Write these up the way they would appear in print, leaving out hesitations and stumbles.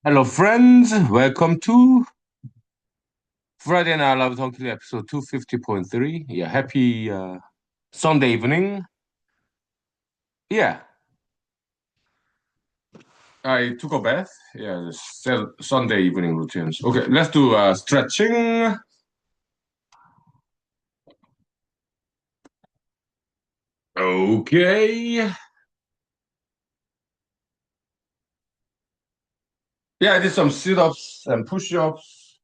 Hello, friends. Welcome to Friday Night Live with Huhnkie episode 250.3. Yeah, happy Sunday evening. Yeah, I took a bath. Yeah, Sunday evening routines. Okay, let's do stretching. Okay. Yeah, I did some sit-ups and push-ups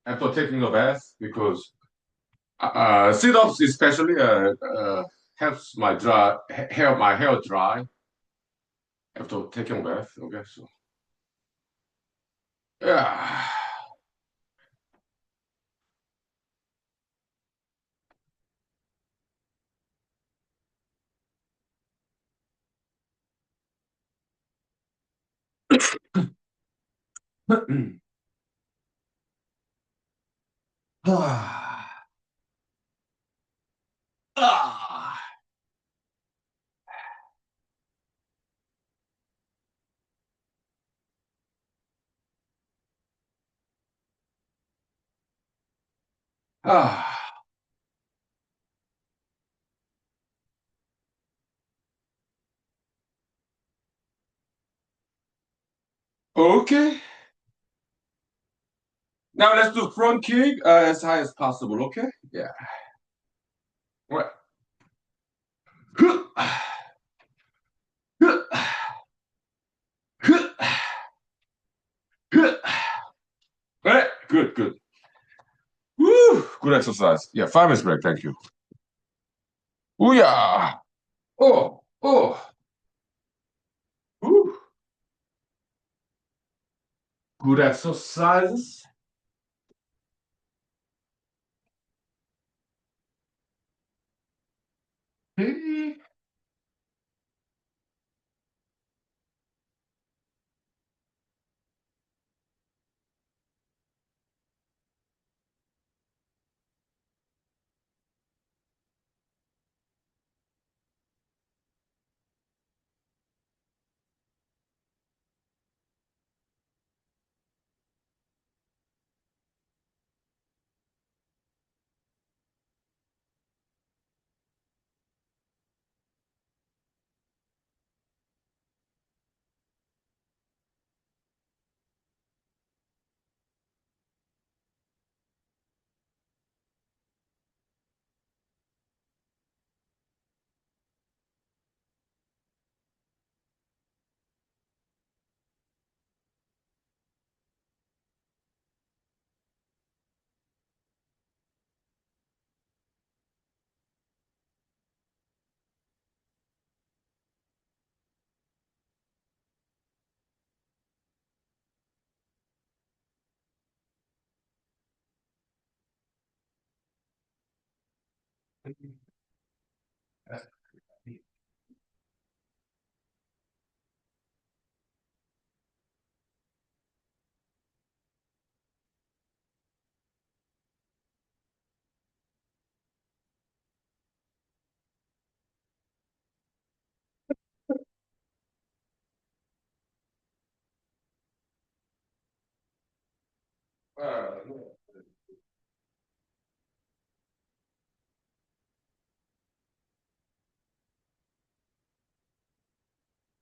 after taking a bath because sit-ups especially helps my hair dry after taking a bath. Okay, so yeah. Ah. Ah. Ah. Okay. Now let's do front kick as high as possible. Okay. Yeah. Right. Right. Good. Good. Woo. Good exercise. Yeah. 5 minutes break. Thank you. Ooh yeah. Oh. Oh. Woo. Good exercises. Hey.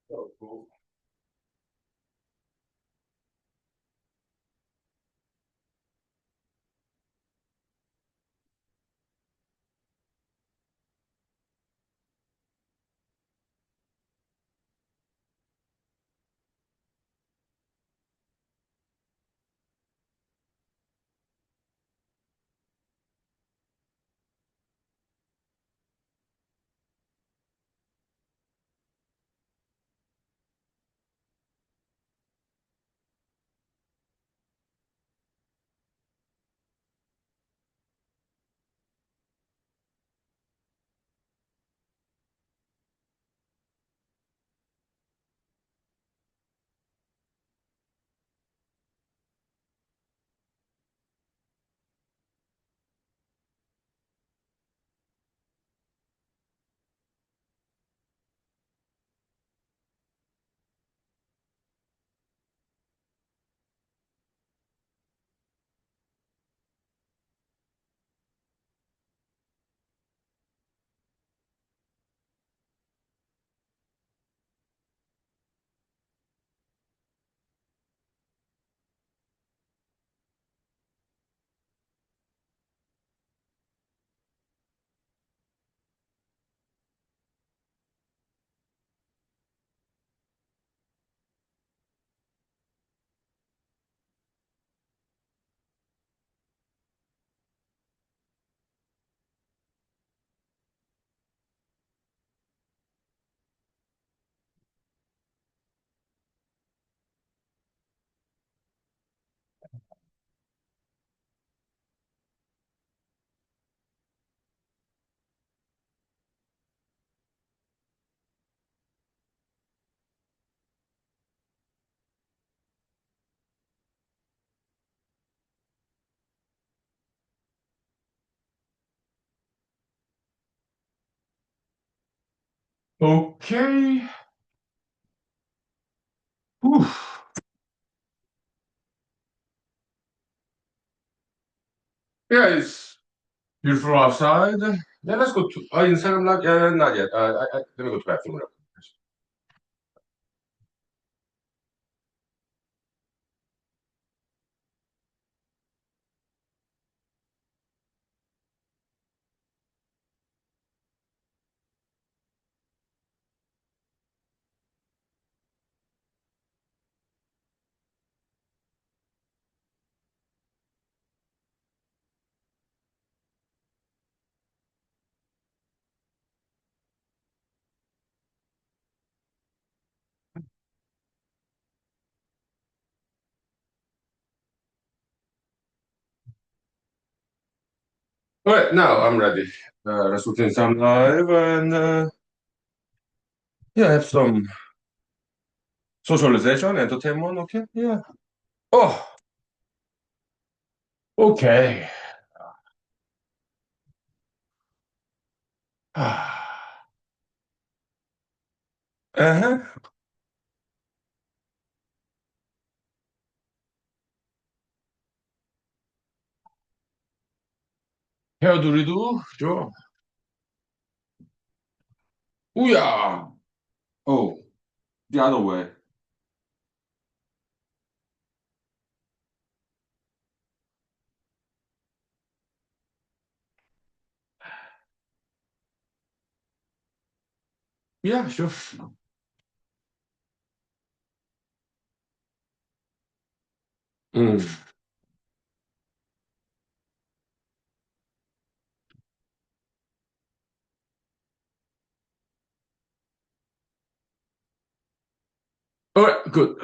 Oh, cool. Okay. Whew. Yeah, it's beautiful outside. Yeah, let's go to inside. I'm not, not yet. Let me go to bathroom real quick. All right, now I'm ready. Let's go to inside live and yeah, have some socialization, entertainment. Okay, yeah. Oh, okay. Uh-huh. How do we do? Sure. Oh yeah. Oh, the other way. Yeah, sure. Mm. All right, good.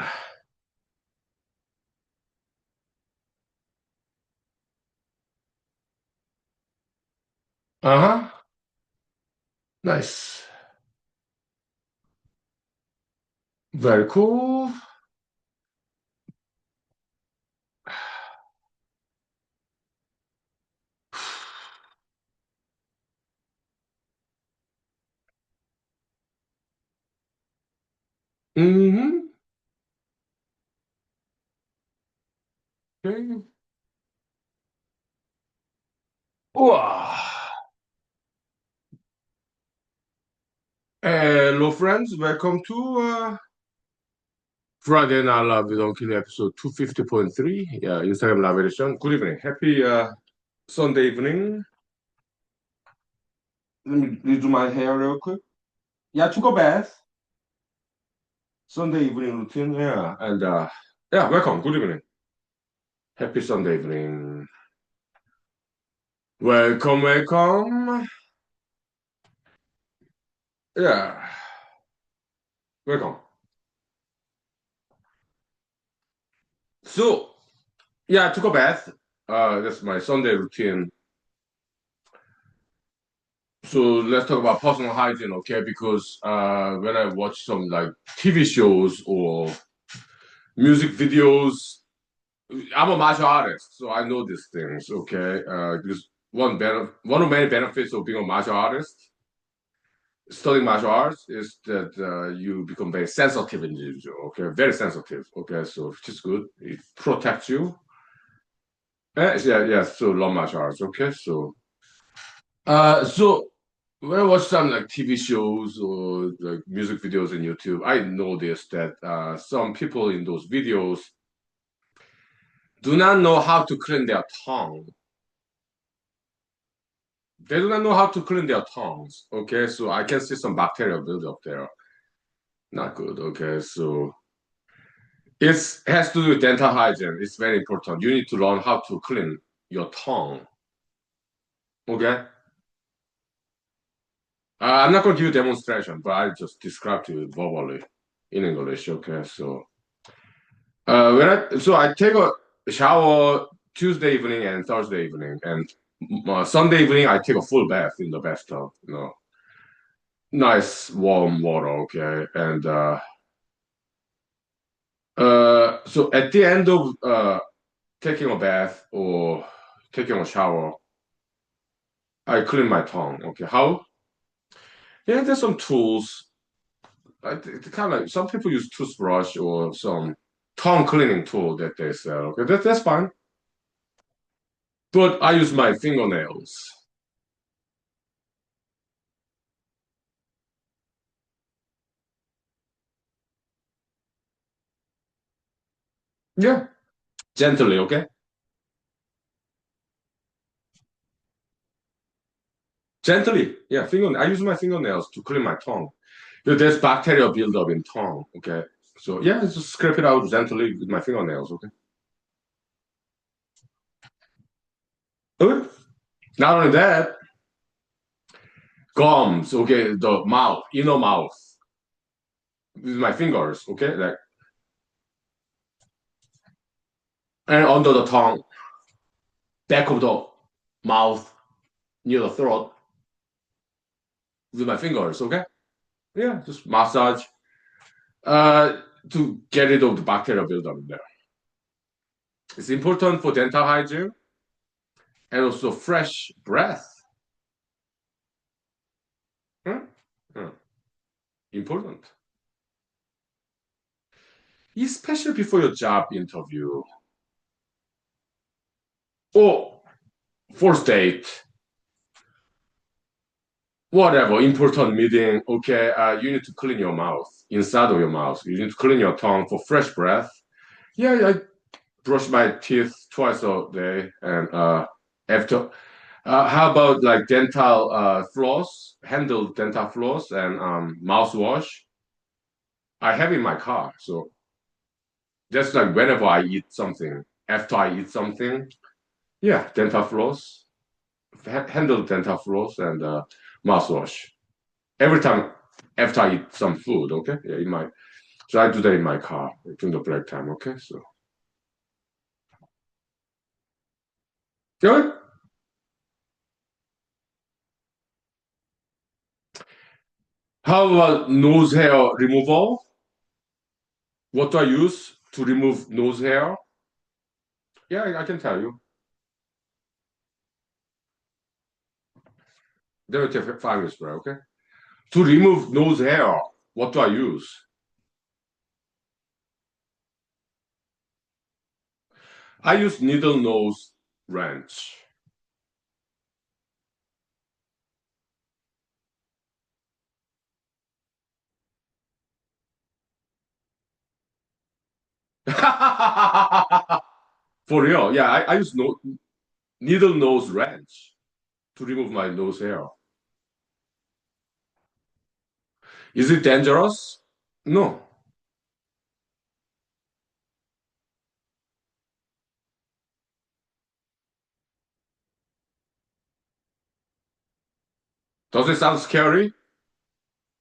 Uh-huh. Nice. Very cool. Mm-hmm. Okay. Wow. Hello, friends. Welcome to Friday Night Live with Huhnkie episode 250.3. Yeah, Instagram live edition. Good evening. Happy Sunday evening. Let me redo my hair real quick. Yeah, I took a bath. Sunday evening routine. Yeah, and yeah, welcome. Good evening. Happy Sunday evening. Welcome, welcome. Yeah, welcome. So, yeah, I took a bath. That's my Sunday routine. So let's talk about personal hygiene, okay? Because when I watch some like TV shows or music videos, I'm a martial artist, so I know these things, okay? Because one of many benefits of being a martial artist, studying martial arts, is that you become very sensitive individual, okay? Very sensitive, okay? So which is good. It protects you. Yeah, yeah. So long martial arts, okay? So when I watch some like TV shows or like music videos in YouTube, I noticed that some people in those videos do not know how to clean their tongue. They do not know how to clean their tongues. Okay, so I can see some bacterial buildup there. Not good. Okay, so it has to do with dental hygiene. It's very important. You need to learn how to clean your tongue. Okay, I'm not going to give you a demonstration, but I just described to you verbally in English. Okay, so when I take a shower Tuesday evening and Thursday evening, and Sunday evening I take a full bath in the bathtub. Nice warm water. Okay, and so at the end of taking a bath or taking a shower, I clean my tongue. Okay, how? Yeah, there's some tools. It's kind of like some people use toothbrush or some tongue cleaning tool that they sell. Okay, that's fine. But I use my fingernails. Yeah, gently. Okay, gently. Yeah, finger. I use my fingernails to clean my tongue. There's bacteria buildup in tongue. Okay, so yeah, just scrape it out gently with my fingernails. Okay. Okay. Not only that, gums. Okay, the mouth, inner mouth, with my fingers. Okay, like and under the tongue, back of the mouth, near the throat, with my fingers. Okay. Yeah, just massage to get rid of the bacterial buildup in there. It's important for dental hygiene and also fresh breath. Hmm? Hmm. Important. Especially before your job interview or first date, whatever, important meeting. Okay, you need to clean your mouth, inside of your mouth. You need to clean your tongue for fresh breath. Yeah, I brush my teeth twice a day and after how about like dental floss, handled dental floss and mouthwash? I have in my car. So just like whenever I eat something, after I eat something, yeah, dental floss, handled dental floss and mouthwash. Every time after I eat some food, okay? Yeah, so I do that in my car during the break time, okay? So good. How about nose hair removal? What do I use to remove nose hair? Yeah, I can tell you. There will take 5 minutes, bro, okay? To remove nose hair, what do I use? I use needle nose wrench. For real, yeah, I use needle nose wrench to remove my nose hair. Is it dangerous? No. Does it sound scary?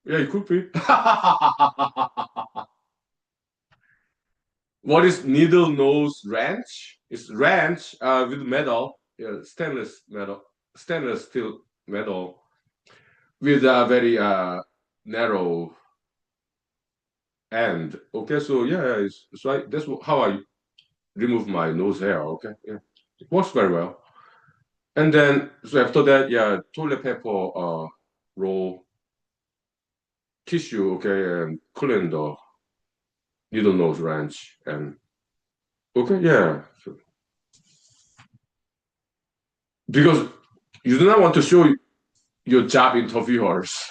Yeah, it could be. What is needle nose wrench? It's wrench with metal, yeah, stainless steel metal with a very narrow end. Okay, so yeah, it's right. That's how I remove my nose hair. Okay, yeah, it works very well. And then so after that, yeah, toilet paper, roll, tissue. Okay, and clean the needle nose wrench. And okay, yeah, so, because you do not want to show your job interviewers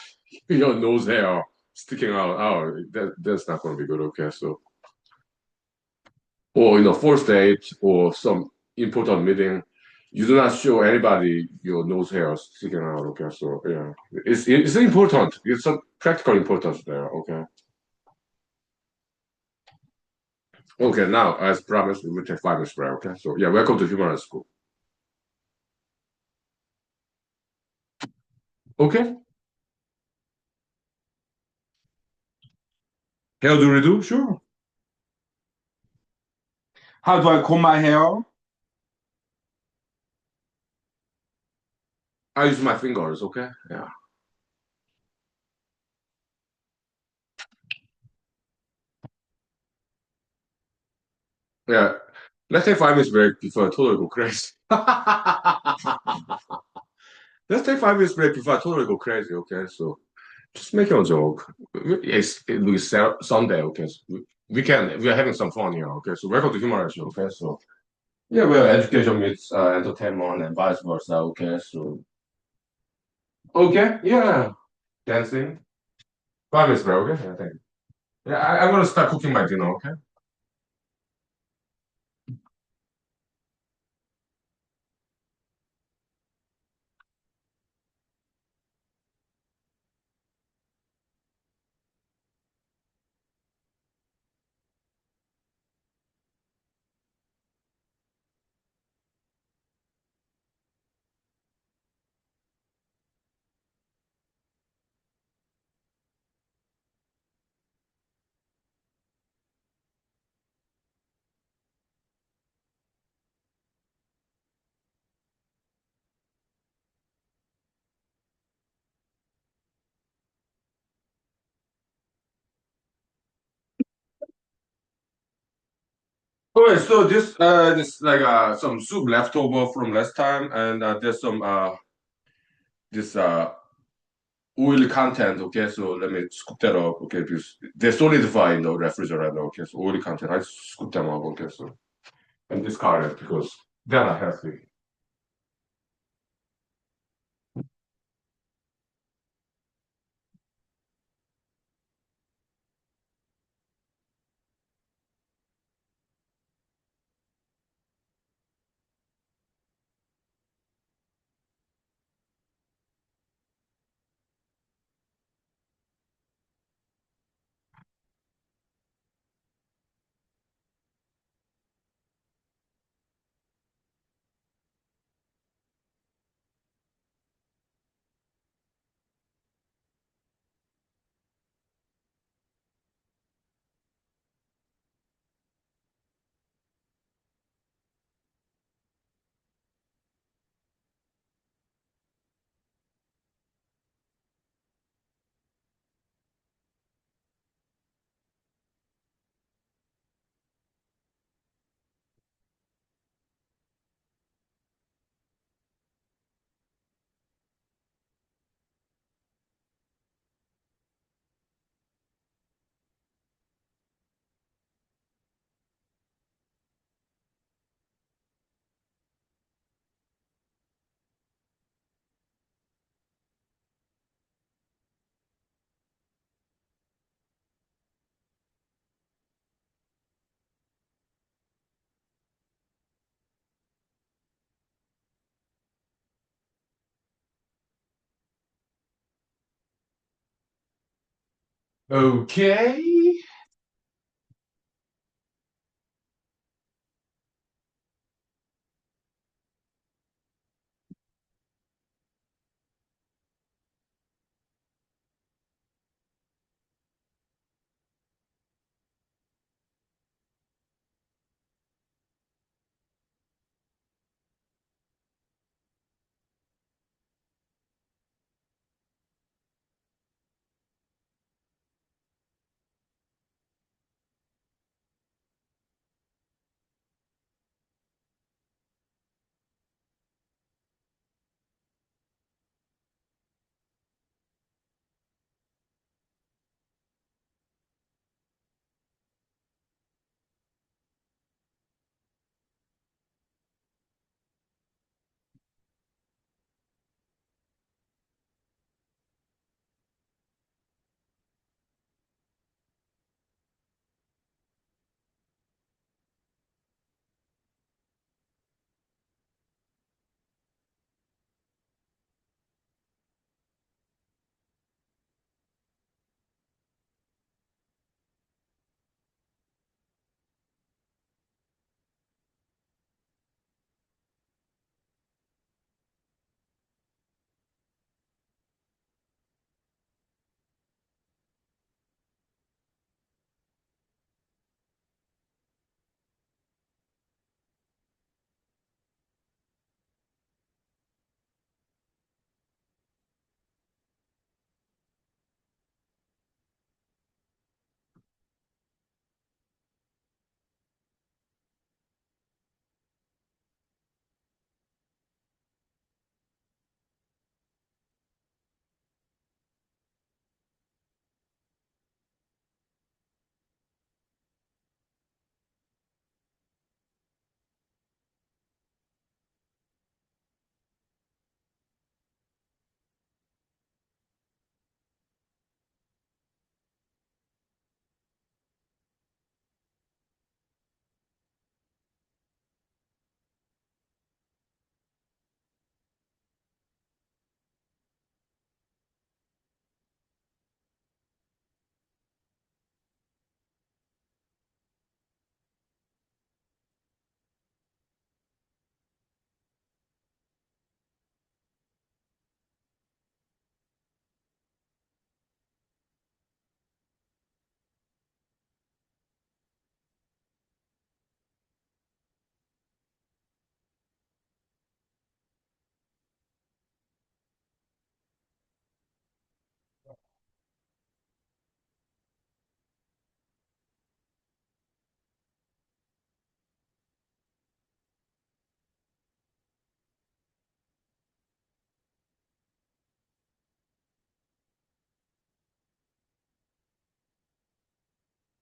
your nose hair sticking out. Oh, that's not going to be good. Okay, so or in a first date or some important meeting, you do not show anybody your nose hair sticking out. Okay, so yeah, it's important. It's a practical importance there. Okay, okay. Now, as promised, we will take 5 minutes break. Okay, so yeah, welcome to human school. Okay, hair do redo? Sure. How do I comb my hair? I use my fingers, okay? Yeah. Yeah. Let's take 5 minutes break before I totally go crazy. Let's take 5 minutes break before I totally go crazy, okay? So just making a joke. It's Sunday, okay? So we are having some fun here, okay? So welcome to humanology, okay? So yeah, well, education meets entertainment and vice versa, okay? So okay, yeah, dancing. 5 minutes break, okay? Yeah, thank you. Yeah, I'm gonna start cooking my dinner, okay? Okay, so this like some soup leftover from last time, and there's some this oil content. Okay, so let me scoop that up. Okay, because they solidify in the refrigerator. Okay, so oil content. I scoop them up. Okay, so and discard it because they're not healthy. Okay.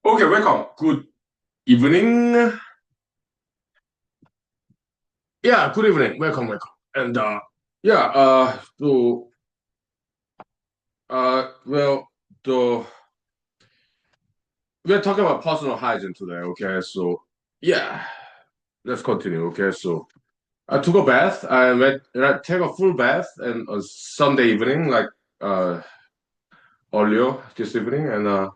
Okay, welcome. Good evening. Yeah, good evening. Welcome, welcome. And yeah, well, the we're talking about personal hygiene today. Okay, so yeah, let's continue. Okay, so I took a bath. I take a full bath and on Sunday evening, like uh earlier this evening, and uh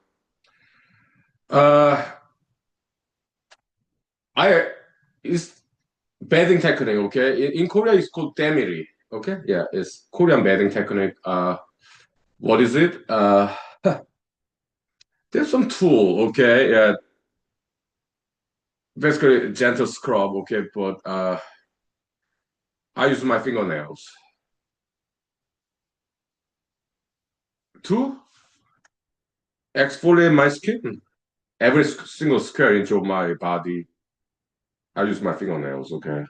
I it's bathing technique. Okay, in Korea it's called daemiri. Okay, yeah, it's Korean bathing technique. What is it? There's some tool, okay? Yeah, basically gentle scrub, okay, but I use my fingernails to exfoliate my skin. Every single square inch of my body, I use my fingernails, okay?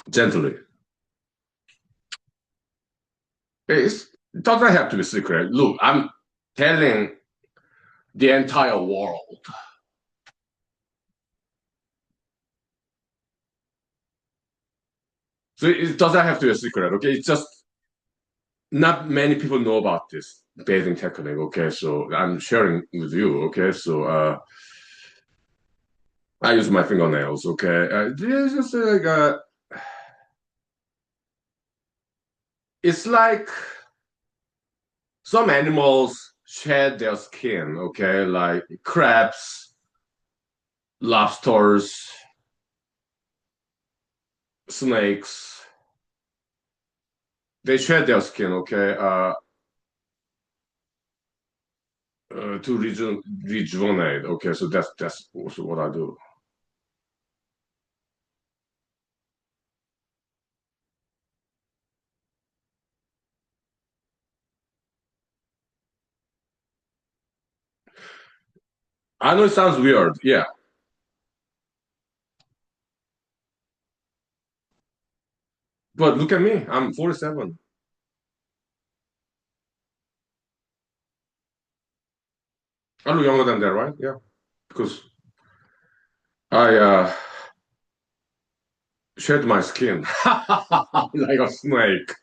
Gently. It doesn't have to be secret. Look, I'm telling the entire world. So it doesn't have to be a secret, okay? It's just not many people know about this bathing technique, okay? So I'm sharing with you, okay? So I use my fingernails, okay? It's just like it's like some animals shed their skin, okay? Like crabs, lobsters, snakes. They shed their skin, okay? To rejuvenate, okay? So that's also what I do. I know it sounds weird, yeah, but look at me. I'm 47. I look younger than that, right? Yeah, because I shed my skin like a snake.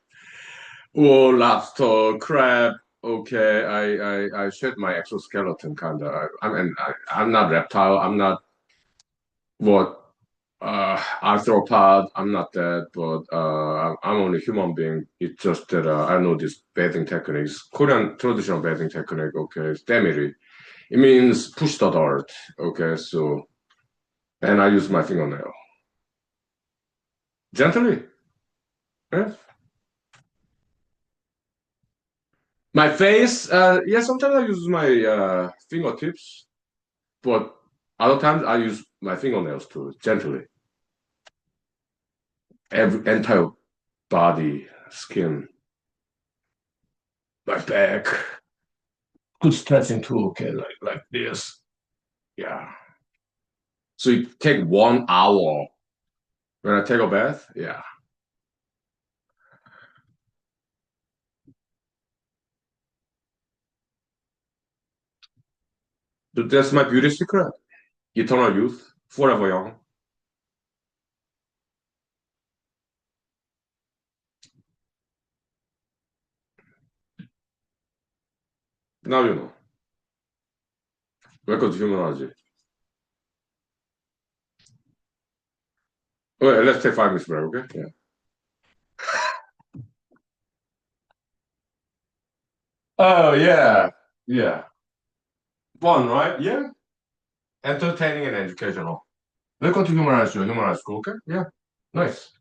Oh, lobster, crab. Okay, I shed my exoskeleton kind of. I'm not reptile. I'm not what arthropod. I'm not that, but I'm only human being. It's just that I know this bathing techniques, Korean traditional bathing technique. Okay, it's demiri. It means push the dirt. Okay, so and I use my fingernail gently. Yeah. My face. Yeah, sometimes I use my fingertips. But other times I use my fingernails too, gently. Every entire body, skin, my back. Good stretching too, okay, like this. Yeah. So it take 1 hour when I take a bath. Yeah. But that's my beauty secret. Eternal youth, forever young. Now you know. Welcome to humanology. Well, let's take 5 minutes break, okay? Yeah. Oh yeah. Yeah. Fun, right? Yeah. Entertaining and educational. Welcome to human rights school, okay? Yeah. Nice.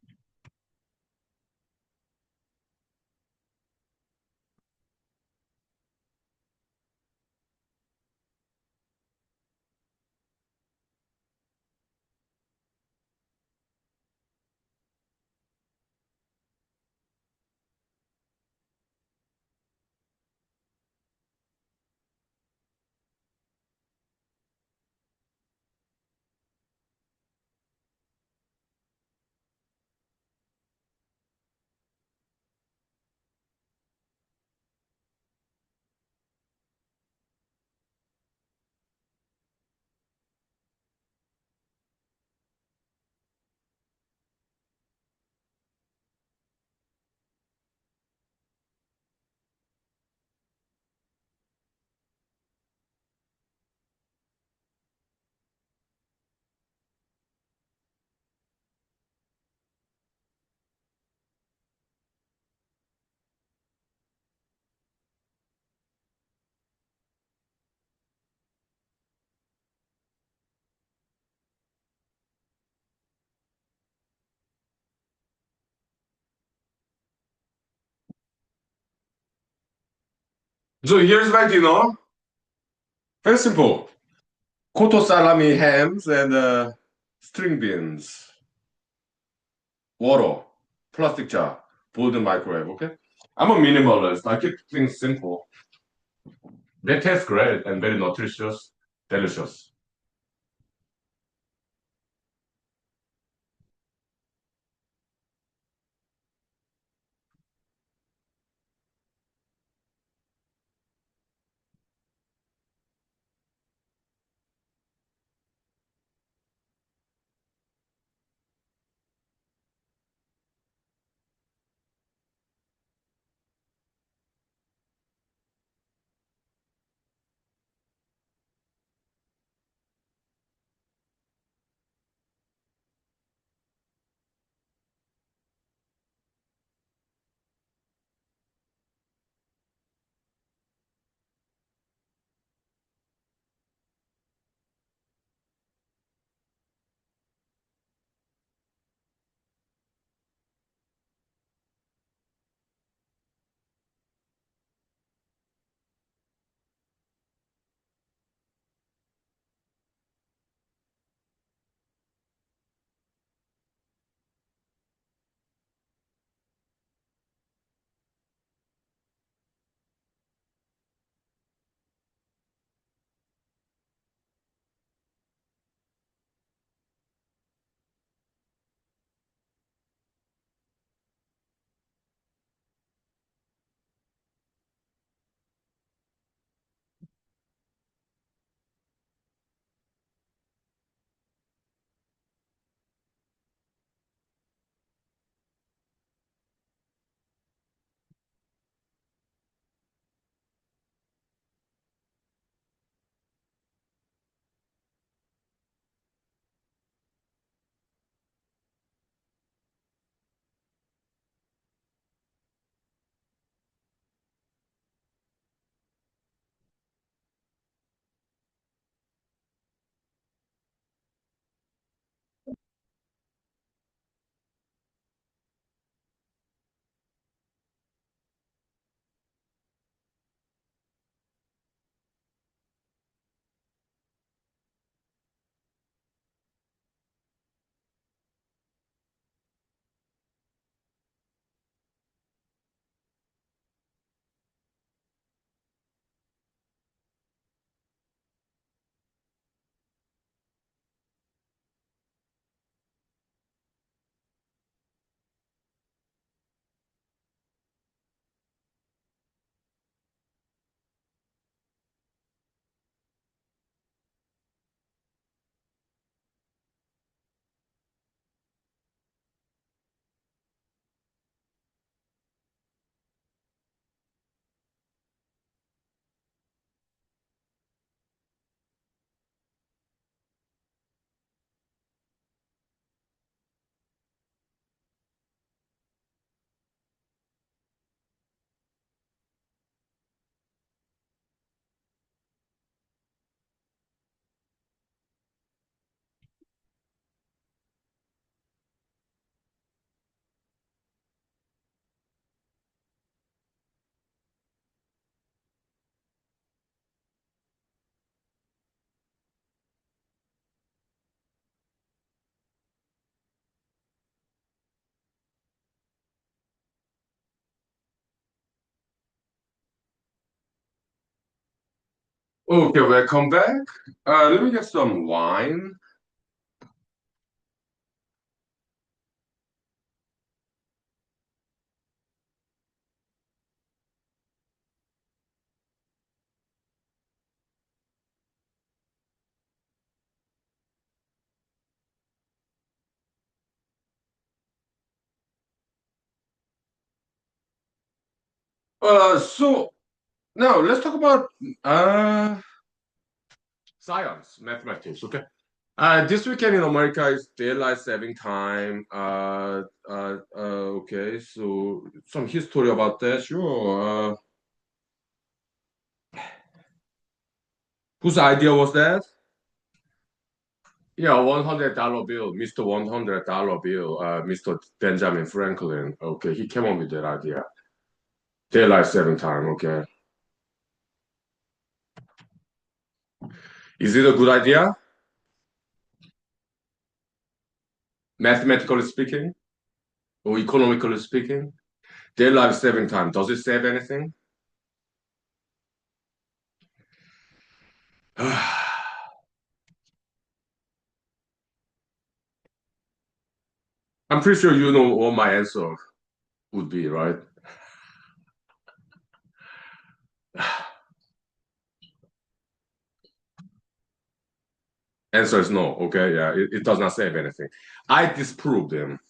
So here's my dinner. Very simple. Koto salami hams and string beans, water, plastic jar, boiled in microwave, okay? I'm a minimalist. I keep things simple. They taste great and very nutritious, delicious. Okay, welcome back. Let me get some wine. So now let's talk about uh science, mathematics. Okay. This weekend in America is daylight saving time. Okay, so some history about that, sure. Whose idea was that? Yeah, $100 bill, Mr. $100 bill, Mr. Benjamin Franklin. Okay, he came up with that idea. Daylight saving time. Okay. Is it a good idea, mathematically speaking, or economically speaking? Daylight saving time, does it save anything? I'm pretty sure you know what my answer would be, right? Answer is no. Okay, yeah, it does not save anything. I disproved him.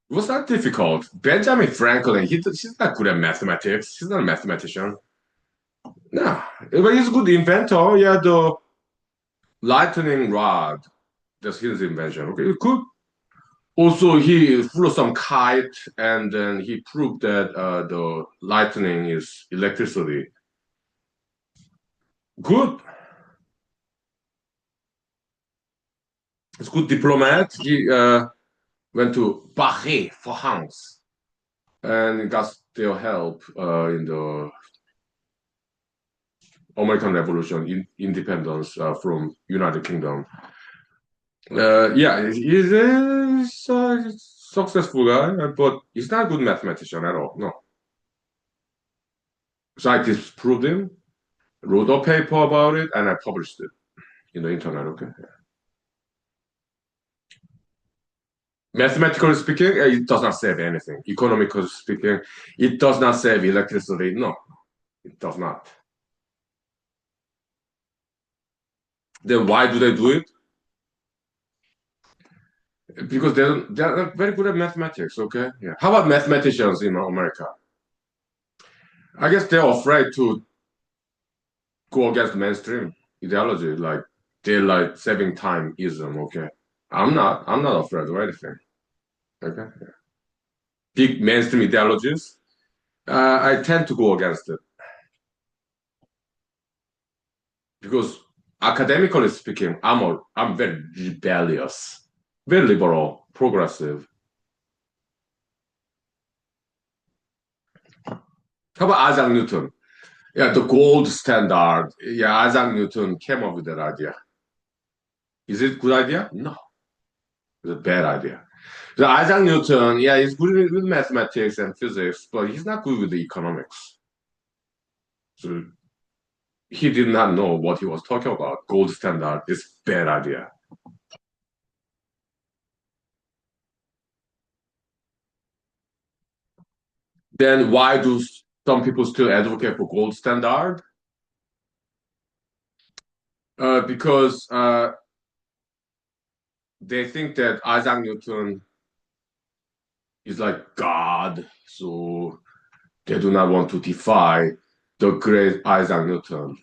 It was not difficult. Benjamin Franklin, he's not good at mathematics. He's not a mathematician. No, but he's a good inventor. Yeah, the lightning rod, that's his invention. Okay, good. Also, he flew some kite, and then he proved that the lightning is electricity. Good. He's a good diplomat. He went to Paris, France, and got their help in the American Revolution, independence from United Kingdom. Yeah, he's a successful guy, but he's not a good mathematician at all. No. So I disproved him, wrote a paper about it, and I published it in the internet. Okay. Mathematically speaking, it does not save anything. Economically speaking, it does not save electricity. No, it does not. Then why do they do it? Because they're not very good at mathematics. Okay. Yeah. How about mathematicians in America? I guess they're afraid to go against mainstream ideology, like daylight saving time ism. Okay. I'm not afraid of anything. Okay. Big mainstream ideologies. I tend to go against it because academically speaking, I'm very rebellious, very liberal, progressive. How about Isaac Newton? Yeah, the gold standard. Yeah, Isaac Newton came up with that idea. Is it a good idea? No, it's a bad idea. So Isaac Newton, yeah, he's good with mathematics and physics, but he's not good with the economics. So he did not know what he was talking about. Gold standard is bad idea. Then why do some people still advocate for gold standard? Because they think that Isaac Newton is like God, so they do not want to defy the great Isaac Newton.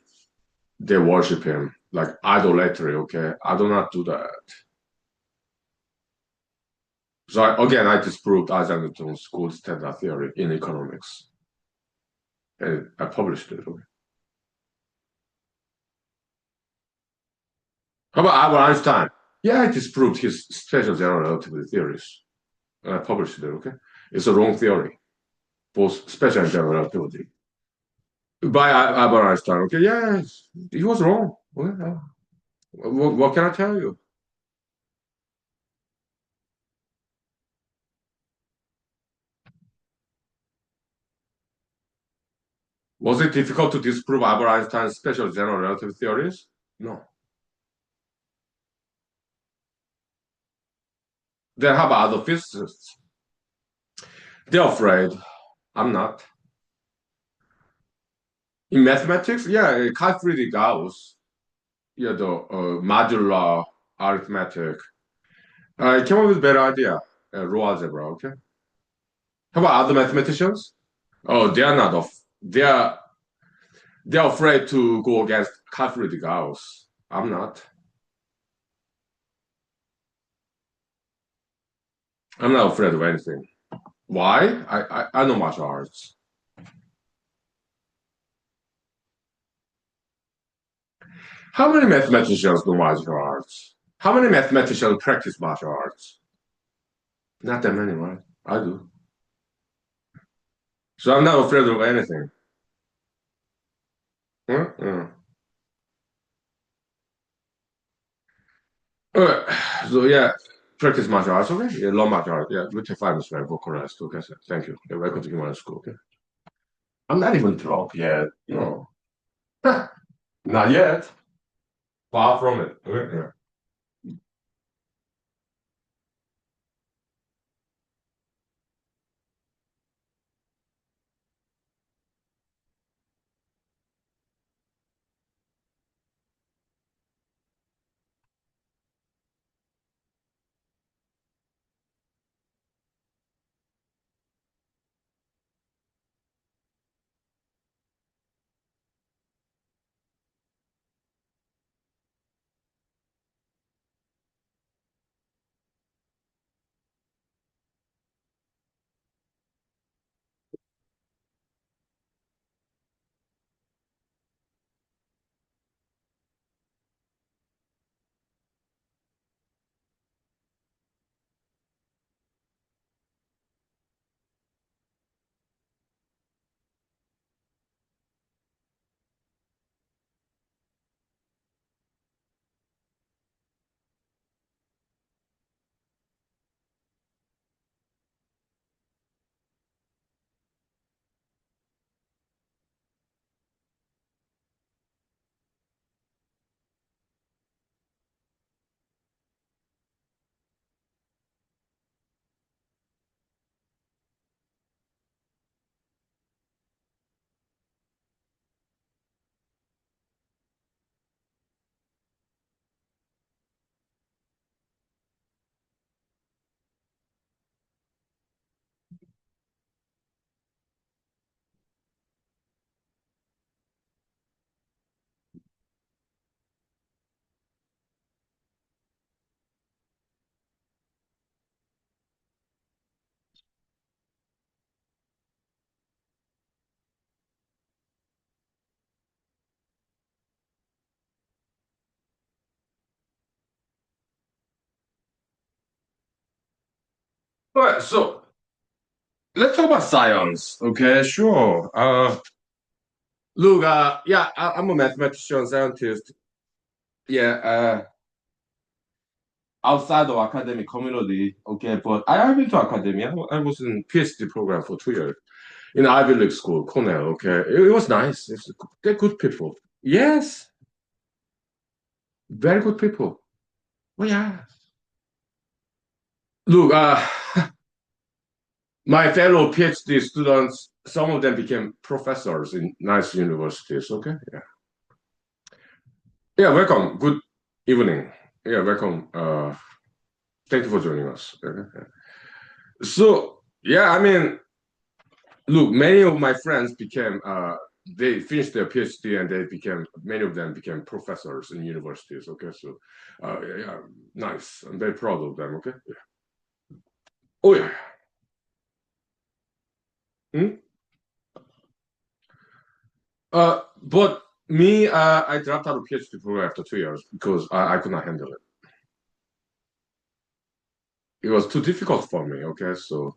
They worship him like idolatry. Okay, I do not do that. So again, I disproved Isaac Newton's gold standard theory in economics, and I published it. Okay. How about Albert Einstein? Yeah, I disproved his special general relativity theories, and I published it. Okay, it's a wrong theory, both special and general relativity. By Albert Einstein. Okay, yeah, he was wrong. Well, what can I tell you? Was it difficult to disprove Albert Einstein's special general relativity theories? No. Then how about other physicists? They're afraid. I'm not. In mathematics, yeah, Carl Friedrich Gauss, yeah, the modular arithmetic. I came up with a better idea. Row algebra, okay? How about other mathematicians? Oh, they are not. They're afraid to go against Carl Friedrich Gauss. I'm not. I'm not afraid of anything. Why? I know martial arts. How many mathematicians know martial arts? How many mathematicians practice martial arts? Not that many, right? I do. So I'm not afraid of anything. Huh? Uh, so yeah, practice martial arts, okay? Yeah, learn martial arts. Yeah, we take 5 minutes, right? Go correct. Okay, so thank you. Yeah, welcome to Human School. Okay. I'm not even drunk yet. No, not yet. Far from it. Okay. Yeah. All right. So let's talk about science. Okay, sure. Look. Yeah, I'm a mathematician, scientist. Yeah. Outside of academic community. Okay, but I have been to academia. I was in PhD program for 2 years in Ivy League school, Cornell. Okay, it was nice. They're good people. Yes, very good people. Oh yeah. Look, my fellow PhD students, some of them became professors in nice universities. Okay, yeah, yeah. Welcome. Good evening. Yeah, welcome. Thank you for joining us. Okay, yeah. So, yeah, I mean, look, many of my friends became they finished their PhD and they became many of them became professors in universities. Okay, so yeah, yeah, nice. I'm very proud of them. Okay. Yeah. Oh yeah. Hmm? But me, I dropped out of PhD program after 2 years because I could not handle it. It was too difficult for me. Okay, so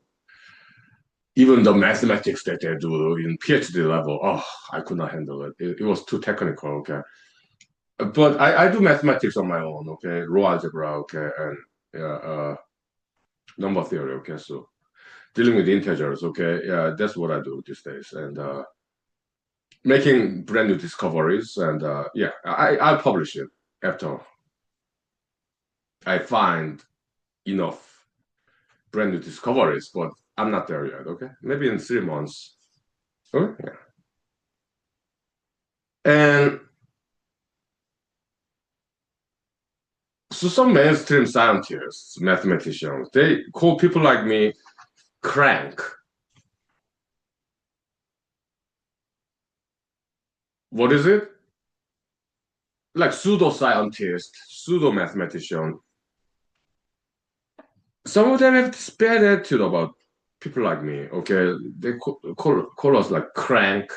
even the mathematics that they do in PhD level, oh, I could not handle it. It was too technical. Okay, but I do mathematics on my own. Okay, raw algebra. Okay, and yeah, number theory. Okay, so dealing with integers. Okay, yeah, that's what I do these days, and making brand new discoveries. And yeah, I'll publish it after I find enough brand new discoveries, but I'm not there yet. Okay, maybe in 3 months. Okay, yeah. And so some mainstream scientists, mathematicians, they call people like me crank. What is it? Like pseudo-scientist, pseudo-mathematician. Some of them have this bad attitude about people like me. Okay, they call us like crank,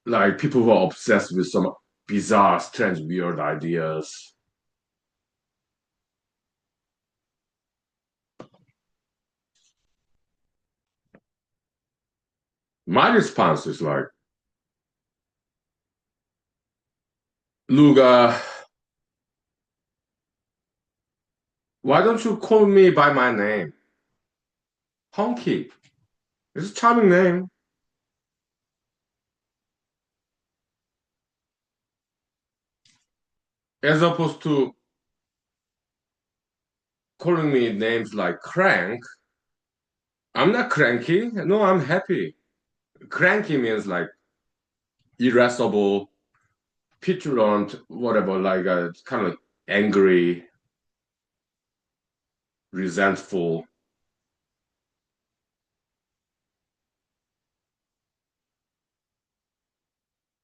like people who are obsessed with some bizarre, strange, weird ideas. My response is like, look, Why don't you call me by my name? Huhnkie. It's a charming name. As opposed to calling me names like crank. I'm not cranky. No, I'm happy. Cranky means like irascible, petulant, whatever, like kind of angry, resentful,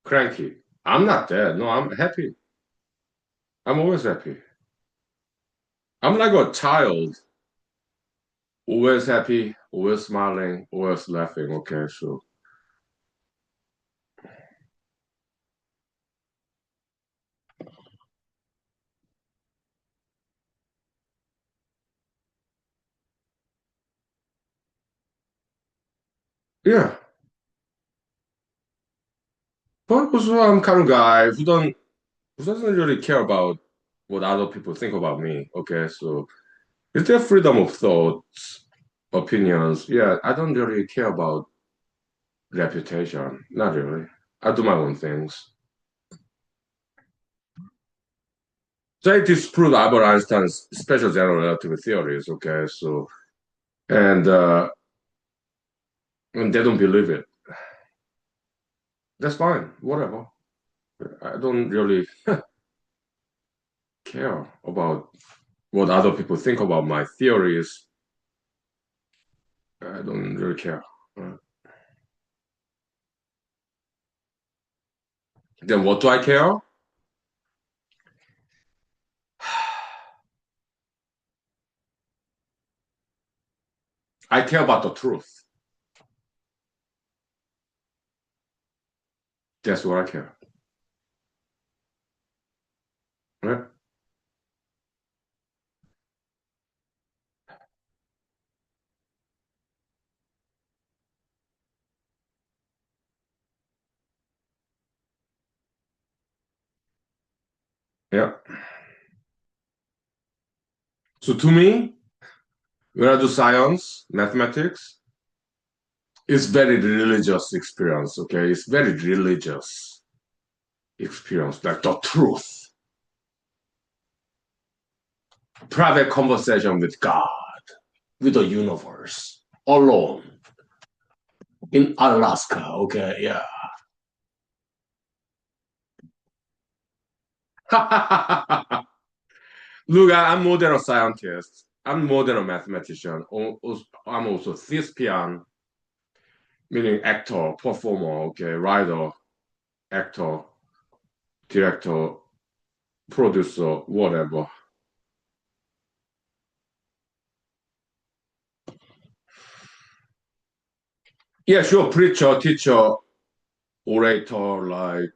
cranky. I'm not that. No, I'm happy. I'm always happy. I'm like a child, always happy, always smiling, always laughing. Okay, so yeah. But also, I'm kind of guy who doesn't really care about what other people think about me. Okay, so is there freedom of thoughts, opinions? Yeah, I don't really care about reputation. Not really. I do my own things. So I disprove Albert Einstein's special general relativity theories. Okay, so and and they don't believe it. That's fine. Whatever. I don't really care about what other people think about my theories. I don't really care. Uh, Then what do I care? I care about the truth. That's what I care. Right? Yeah. So to me, when I do science, mathematics, it's very religious experience. Okay, it's very religious experience, like the truth, private conversation with God, with the universe, alone in Alaska. Okay, yeah. Look, I'm more than a scientist. I'm more than a mathematician. I'm also thespian, meaning actor, performer, okay, writer, actor, director, producer, whatever. Yeah, sure, preacher, teacher, orator, like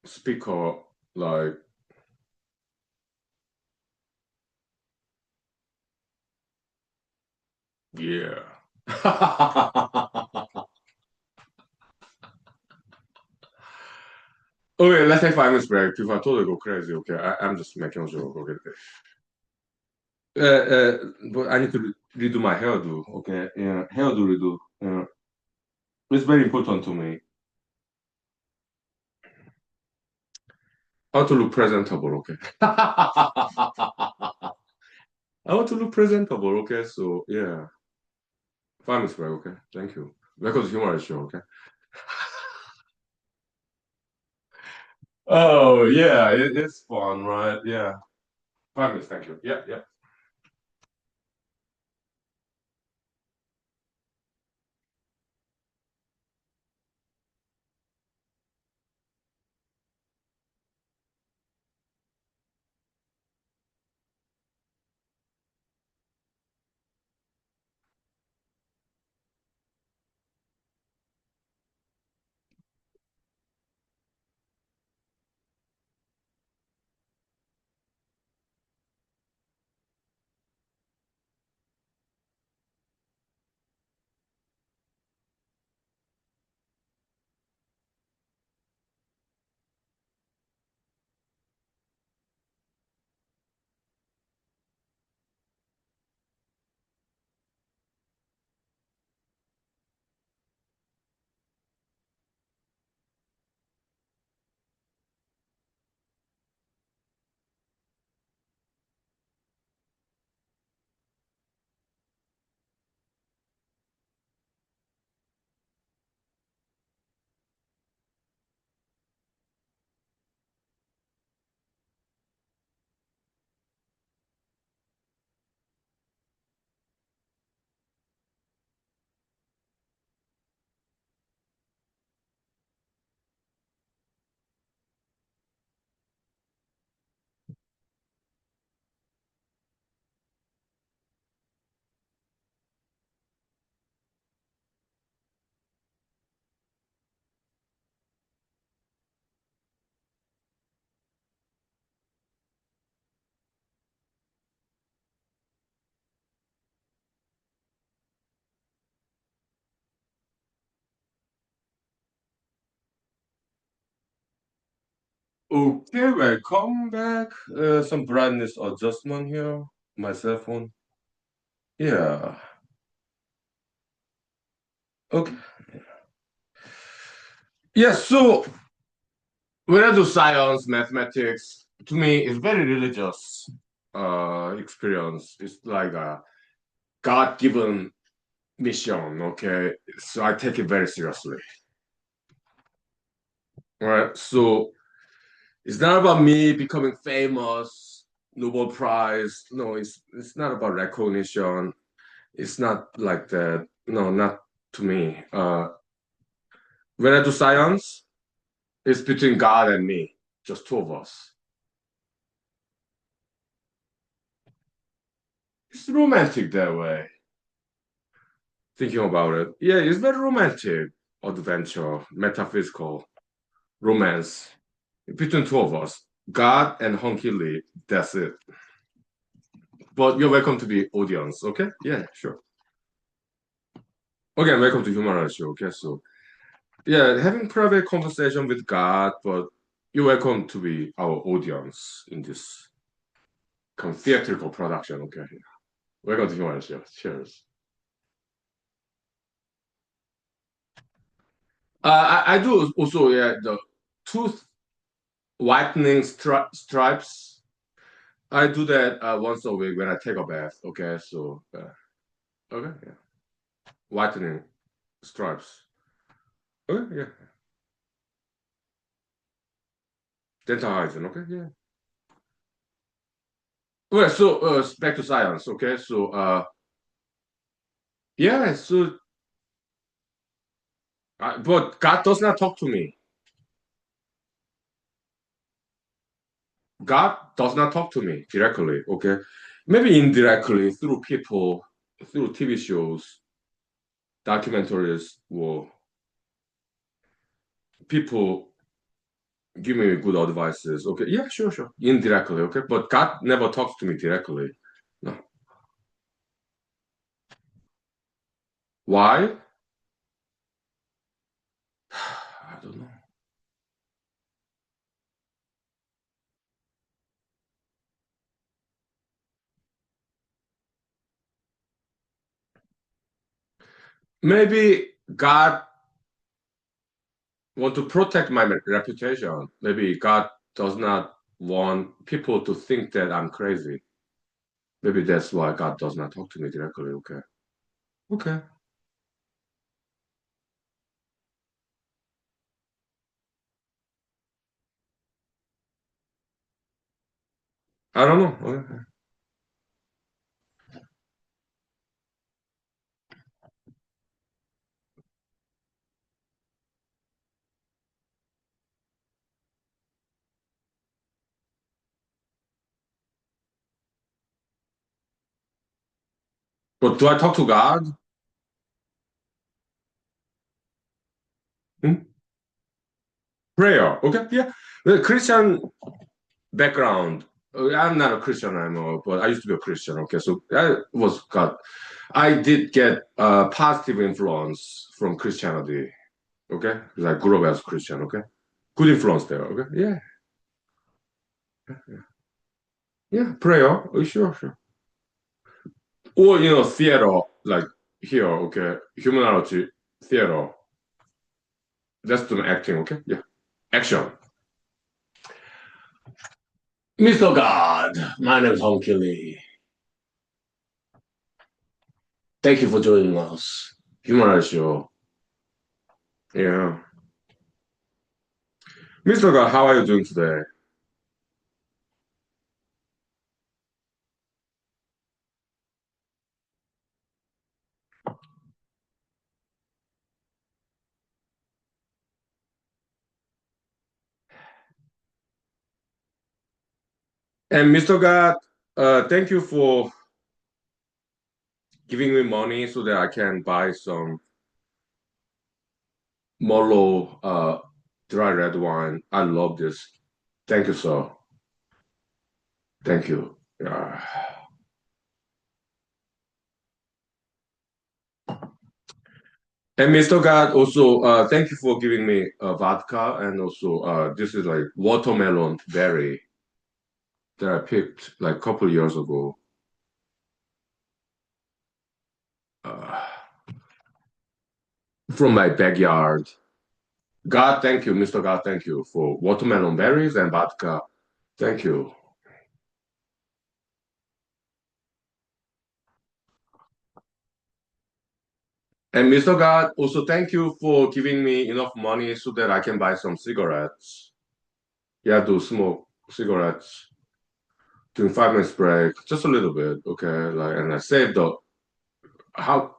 speaker, like yeah. Okay, let's take 5 minutes break before I totally go crazy. Okay, I'm just making a joke. Okay, but I need to redo my hairdo. Okay, yeah, hairdo redo. It's very important to me. How to look presentable. Okay. I want to look presentable. Okay, so yeah, 5 minutes break. Okay, thank you. Because humor is show. Okay. Oh yeah, it's fun, right? Yeah. 5 minutes. Thank you. Yeah, yeah. Okay, welcome back. Some brightness adjustment here. My cell phone. Yeah. Okay. Yeah, so when I do science, mathematics, to me, it's very religious experience. It's like a God-given mission, okay? So I take it very seriously. All right. So it's not about me becoming famous, Nobel Prize. No, it's not about recognition. It's not like that. No, not to me. When I do science, it's between God and me, just two of us. It's romantic that way, thinking about it. Yeah, it's very romantic, adventure, metaphysical, romance between two of us, God and Huhnkie Lee. That's it. But you're welcome to the audience, okay? Yeah, sure. Again, welcome to humanology, okay? So, yeah, having private conversation with God, but you're welcome to be our audience in this theatrical production, okay? Welcome to humanology. Cheers. I do also, yeah, the tooth whitening stripes. I do that once a week when I take a bath. Okay, so okay, yeah, whitening stripes. Okay, yeah, dental hygiene. Okay, yeah. Well, so back to science. Okay, so yeah, so but God does not talk to me. God does not talk to me directly. Okay, maybe indirectly through people, through TV shows, documentaries, or people give me good advices. Okay, yeah, sure, sure. Indirectly, okay. But God never talks to me directly. No. Why? I don't know. Maybe God want to protect my reputation. Maybe God does not want people to think that I'm crazy. Maybe that's why God does not talk to me directly. Okay. Okay. I don't know. Okay. But do I talk to God? Hmm? Prayer. Okay. Yeah. The Christian background. I'm not a Christian anymore, but I used to be a Christian. Okay. So I was God. I did get a positive influence from Christianity. Okay. Because I grew up as Christian. Okay. Good influence there. Okay. Yeah. Yeah. Prayer. Oh, sure. Sure. Or, theater, like here. Okay. Humanology, theater. That's the acting. Okay. Yeah. Action. Mr. God, my name is Huhnkie Lee. Thank you for joining us. Humanology show. Yeah. Mr. God, how are you doing today? And Mr. God, thank you for giving me money so that I can buy some Merlot dry red wine. I love this. Thank you, sir. Thank you. And Mr. God, also, thank you for giving me vodka, and also, this is like watermelon berry that I picked like a couple years ago. Uh, from my backyard. God, thank you, Mr. God, thank you for watermelon berries and vodka. Thank you. And Mr. God, also thank you for giving me enough money so that I can buy some cigarettes. Yeah, to smoke cigarettes during 5 minutes break, just a little bit, okay? Like, and I saved the how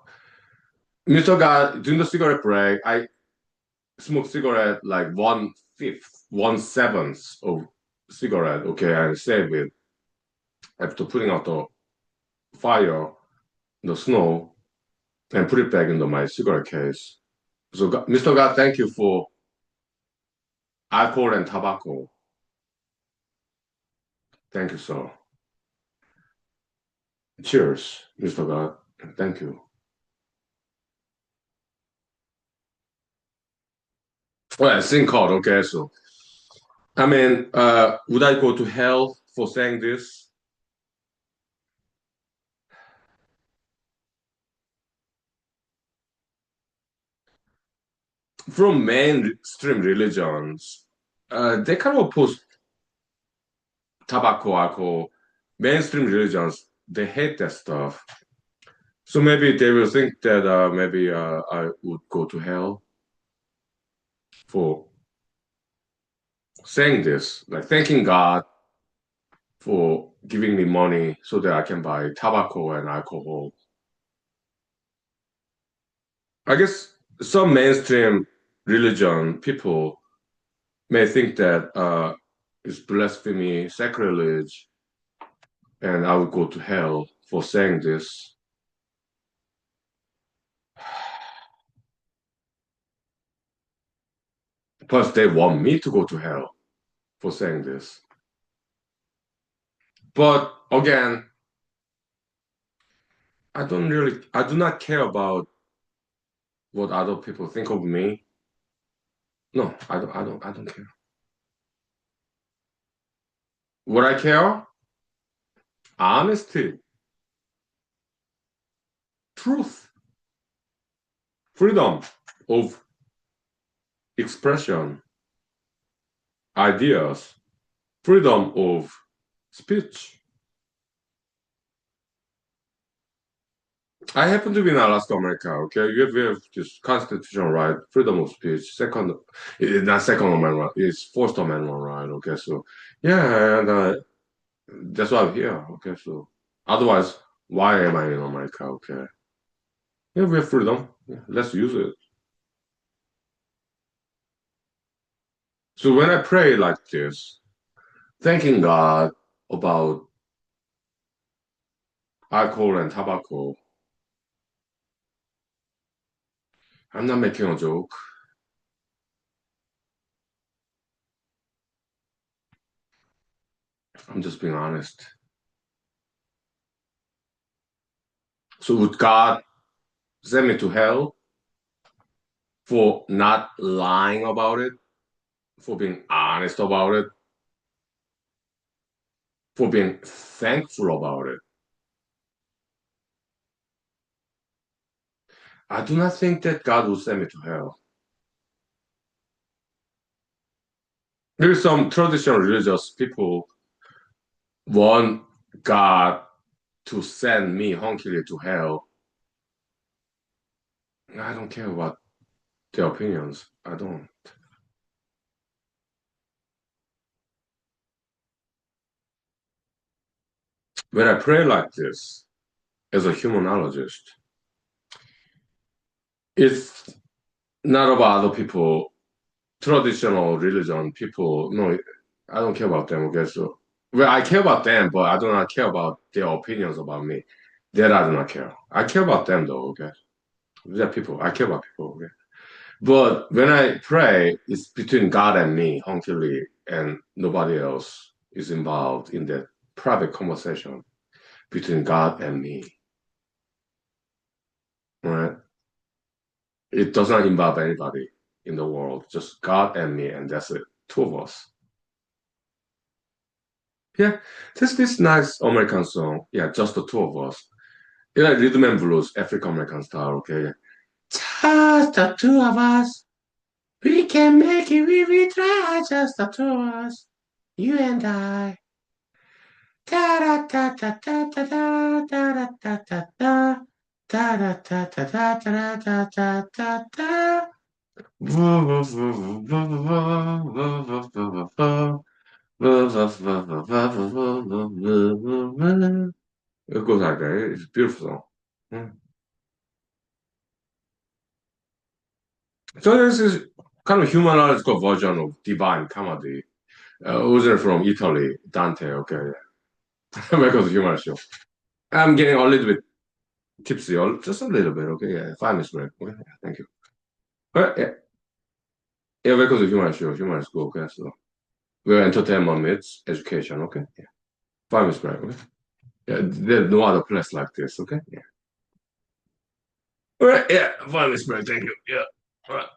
Mr. God during the cigarette break, I smoke cigarette like 1/5, 1/7 of cigarette, okay, and save it after putting out the fire, the snow, and put it back into my cigarette case. So, Mr. God, thank you for alcohol and tobacco. Thank you, sir. Cheers, Mr. God. Thank you. Well, sinkhole, okay, so I mean, would I go to hell for saying this? From mainstream religions, they kind of oppose tobacco, alcohol. Mainstream religions, they hate that stuff. So maybe they will think that maybe I would go to hell for saying this, like thanking God for giving me money so that I can buy tobacco and alcohol. I guess some mainstream religion people may think that it's blasphemy, sacrilege, and I would go to hell for saying this. Plus, they want me to go to hell for saying this. But again, I do not care about what other people think of me. No, I don't care. What I care? Honesty, truth, freedom of expression, ideas, freedom of speech. I happen to be in Alaska, America. Okay, we have this constitutional right, freedom of speech. Second, not second amendment. It's Fourth Amendment right. Okay, so yeah, and that's why I'm here. Okay, so otherwise, why am I in America? Okay, yeah, we have freedom. Yeah, let's use it. So when I pray like this, thanking God about alcohol and tobacco, I'm not making a joke. I'm just being honest. So would God send me to hell for not lying about it, for being honest about it, for being thankful about it? I do not think that God will send me to hell. There is some traditional religious people want God to send me Huhnkie to hell. I don't care about their opinions. I don't. When I pray like this, as a humanologist, it's not about other people, traditional religion people. No, I don't care about them. Okay, so well, I care about them, but I do not care about their opinions about me. That I do not care. I care about them though. Okay, they're people. I care about people. Okay, but when I pray, it's between God and me, Hunkily, and nobody else is involved in that private conversation between God and me. Right? It does not involve anybody in the world, just God and me, and that's it. Two of us. Yeah, there's this nice American song. Yeah, just the two of us. You know, rhythm and blues, African American style. Okay, just the two of us. We can make it if we try. Just the two of us. You and I. Da da da da da da da da da da da. Da da da da da da da da da da. It goes like that. It's beautiful song. Mm. So this is kind of humanoidical version of Divine Comedy. Originally from Italy, Dante. Okay, because humor show. I'm getting a little bit tipsy, just a little bit. Okay, yeah, 5 minutes break. Okay, yeah, thank you. Yeah, yeah, because of humor show, humor school. Okay, so we're entertainment meets education. Okay, yeah, 5 minutes break. Okay, yeah, there's no other place like this. Okay, yeah. All right, yeah, 5 minutes break. Thank you. Yeah, all right.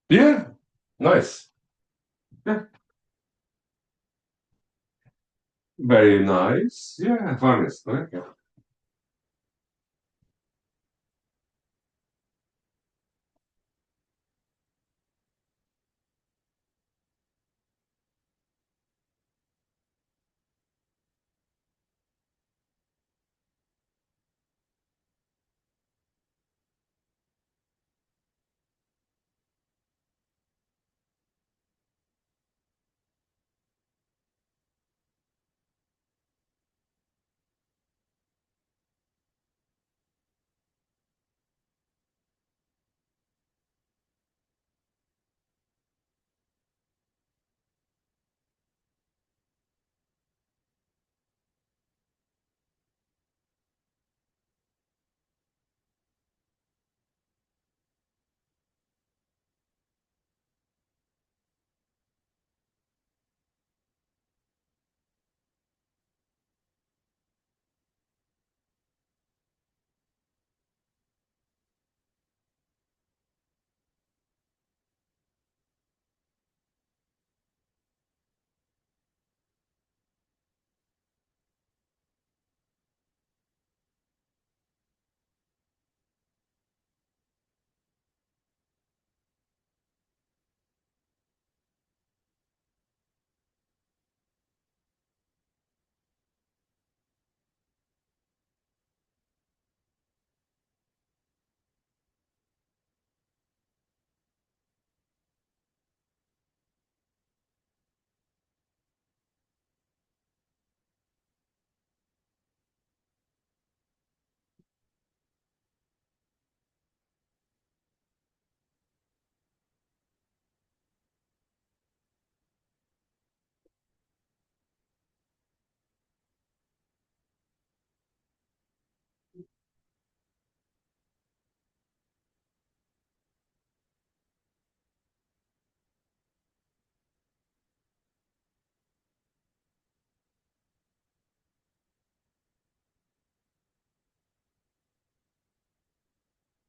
Yeah, nice. Yeah, very nice. Yeah, 5 minutes. Okay, yeah.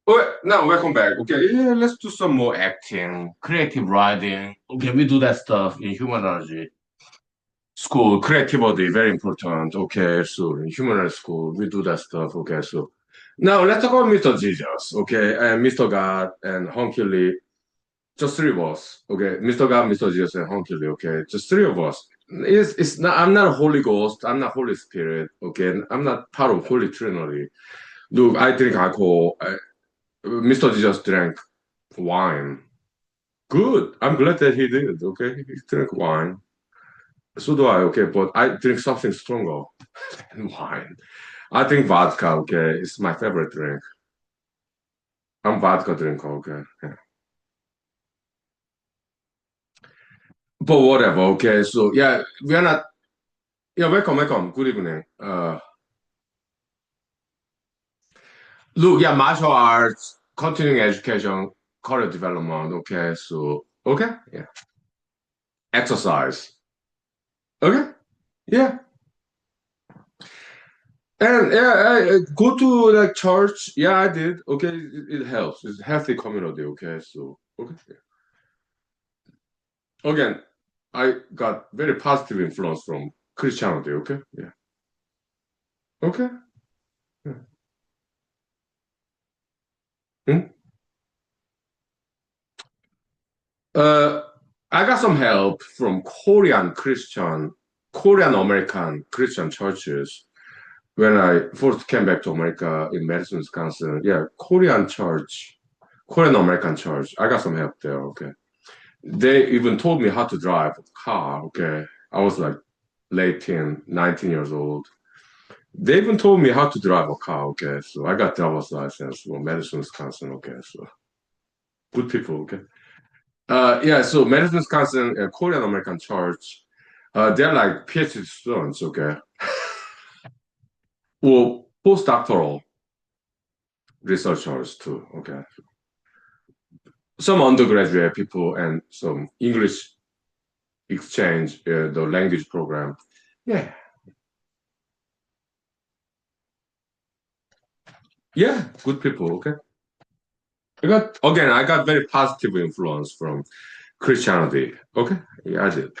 Okay, now welcome back. Okay, yeah, let's do some more acting, creative writing. Okay, we do that stuff in humanology school. Creativity very important. Okay, so in humanology school we do that stuff. Okay, so now let's talk about Mr. Jesus. Okay, and Mr. God and Hunkily. Just three of us. Okay, Mr. God, Mr. Jesus, and Hunkily. Okay, just three of us. It's not. I'm not a Holy Ghost. I'm not Holy Spirit. Okay, I'm not part of Holy Trinity. Look, I drink alcohol. Mr. Jesus drank wine. Good. I'm glad that he did. Okay, he drank wine. So do I. Okay, but I drink something stronger than wine. I drink vodka. Okay, it's my favorite drink. I'm vodka drinker. Okay, yeah. But whatever. Okay, so yeah, we are not. Yeah, welcome, welcome. Good evening. Look, yeah, martial arts, continuing education, career development. Okay, so okay, yeah, exercise. Okay, yeah. And yeah, I go to like church. Yeah, I did. Okay, it helps. It's healthy community. Okay, so okay. Again, I got very positive influence from Christianity. Okay, yeah. Okay. Yeah. Hmm? Uh, I got some help from Korean American Christian churches when I first came back to America in Madison, Wisconsin. Yeah, Korean American church. I got some help there. Okay. They even told me how to drive a car. Okay. I was like late teen, 19 years old. They even told me how to drive a car. Okay. So I got driver's license from Madison, Wisconsin. Okay. So good people. Okay. Yeah. So Madison, Wisconsin, Korean American church. They're like PhD students. Okay. Well, postdoctoral researchers too. Okay. Some undergraduate people and some English exchange, the language program. Yeah. Yeah. Good people. Okay. I got very positive influence from Christianity. Okay, yeah, I did.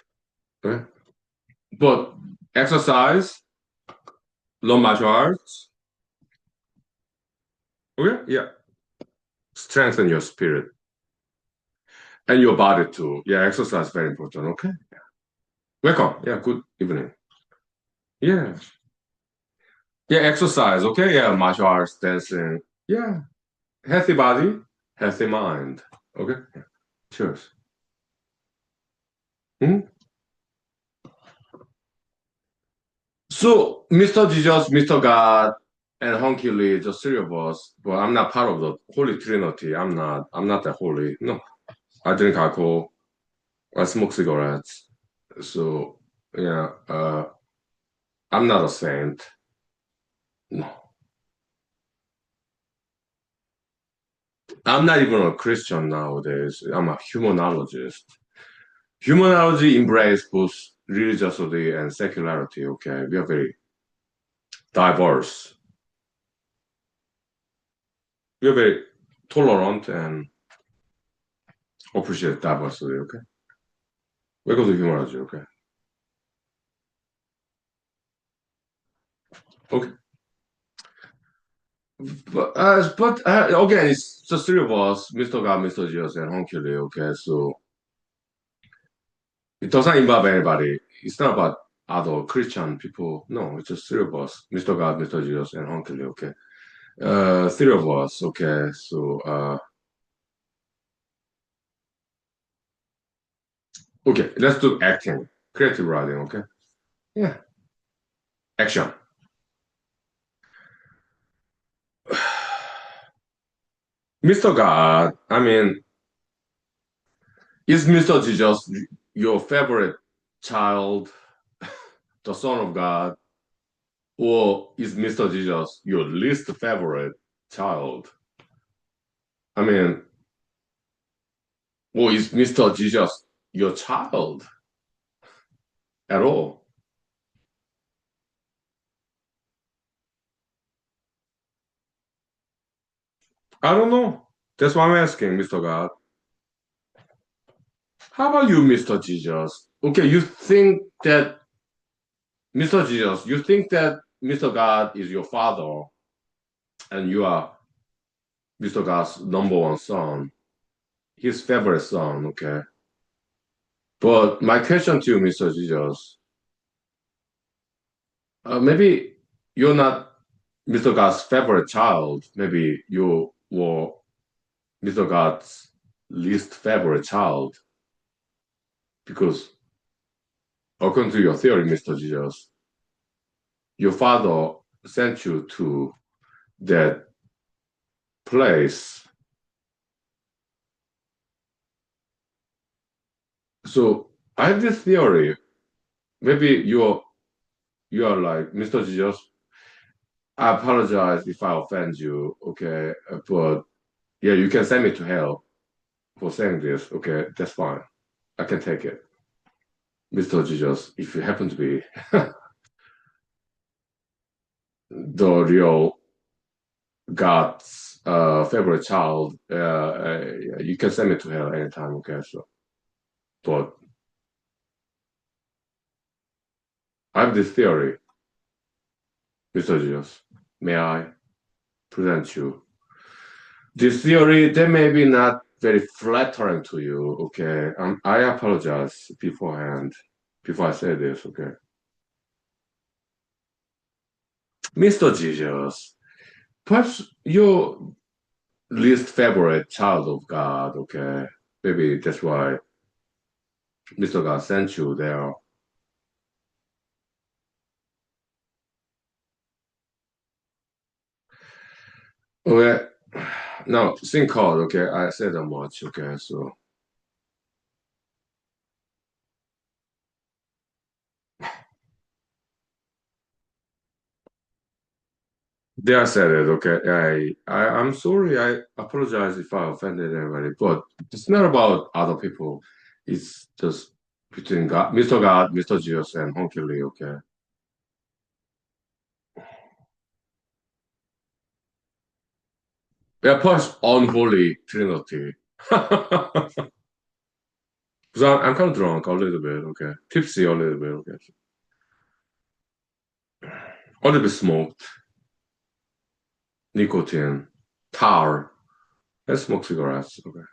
Okay, but exercise, learn martial arts. Okay, yeah, strengthen your spirit and your body too. Yeah, exercise very important. Okay, welcome. Yeah, good evening. Yeah, yeah, exercise. Okay, yeah, martial arts, dancing. Yeah, healthy body, healthy mind. Okay, cheers. Hmm? So, Mr. Jesus, Mr. God, and Huhnkie Lee, just three of us, but I'm not part of the Holy Trinity. I'm not that holy. No, I drink alcohol, I smoke cigarettes. So, yeah, I'm not a saint. No, I'm not even a Christian nowadays. I'm a humanologist. Humanology embraces both religiosity and secularity. Okay, we are very diverse. We are very tolerant and appreciate diversity. Okay, welcome to humanology. Okay. Okay. But again, it's just three of us, Mr. God, Mr. Jesus, and Huhnkie. Okay, so it doesn't involve anybody. It's not about other Christian people. No, it's just three of us, Mr. God, Mr. Jesus, and Huhnkie. Okay, three of us. Okay, so okay, let's do acting, creative writing. Okay, yeah, action. Mr. God, I mean, is Mr. Jesus your favorite child, the Son of God? Or is Mr. Jesus your least favorite child? I mean, or is Mr. Jesus your child at all? I don't know. That's why I'm asking, Mr. God. How about you, Mr. Jesus? Okay, you think that, Mr. Jesus, you think that Mr. God is your father and you are Mr. God's number one son, his favorite son, okay? But my question to you, Mr. Jesus, maybe you're not Mr. God's favorite child. Maybe you were Mr. God's least favorite child because, according to your theory, Mr. Jesus, your father sent you to that place. So I have this theory. Maybe you are like Mr. Jesus. I apologize if I offend you. Okay, but yeah, you can send me to hell for saying this. Okay, that's fine. I can take it. Mr. Jesus, if you happen to be the real God's favorite child, you can send me to hell anytime, okay? So, but I have this theory, Mr. Jesus. May I present you? This theory, that may be not very flattering to you, okay? I apologize beforehand, before I say this, okay? Mr. Jesus, perhaps your least favorite child of God, okay? Maybe that's why Mr. God sent you there. Okay, now think hard, okay? I said that much, okay? So there I said it, okay? I'm sorry. I apologize if I offended anybody, but it's not about other people. It's just between God, Mr. Jesus, and Huhnkie Lee, okay? Yeah, plus unholy Trinity. So I'm kind of drunk a little bit, okay? Tipsy a little bit, okay? A little bit smoked, nicotine, tar. I smoke cigarettes, okay?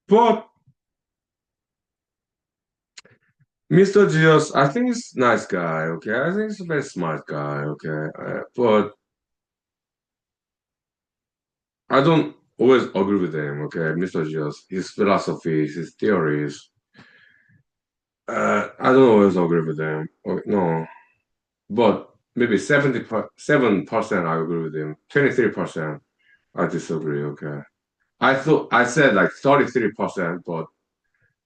But Mr. Jesus, I think he's a nice guy, okay? I think he's a very smart guy, okay? But I don't always agree with him, okay? Mr. Jesus, his philosophies, his theories, I don't always agree with him. No, but maybe 77% I agree with him. 23% I disagree, okay? I said like 33%, but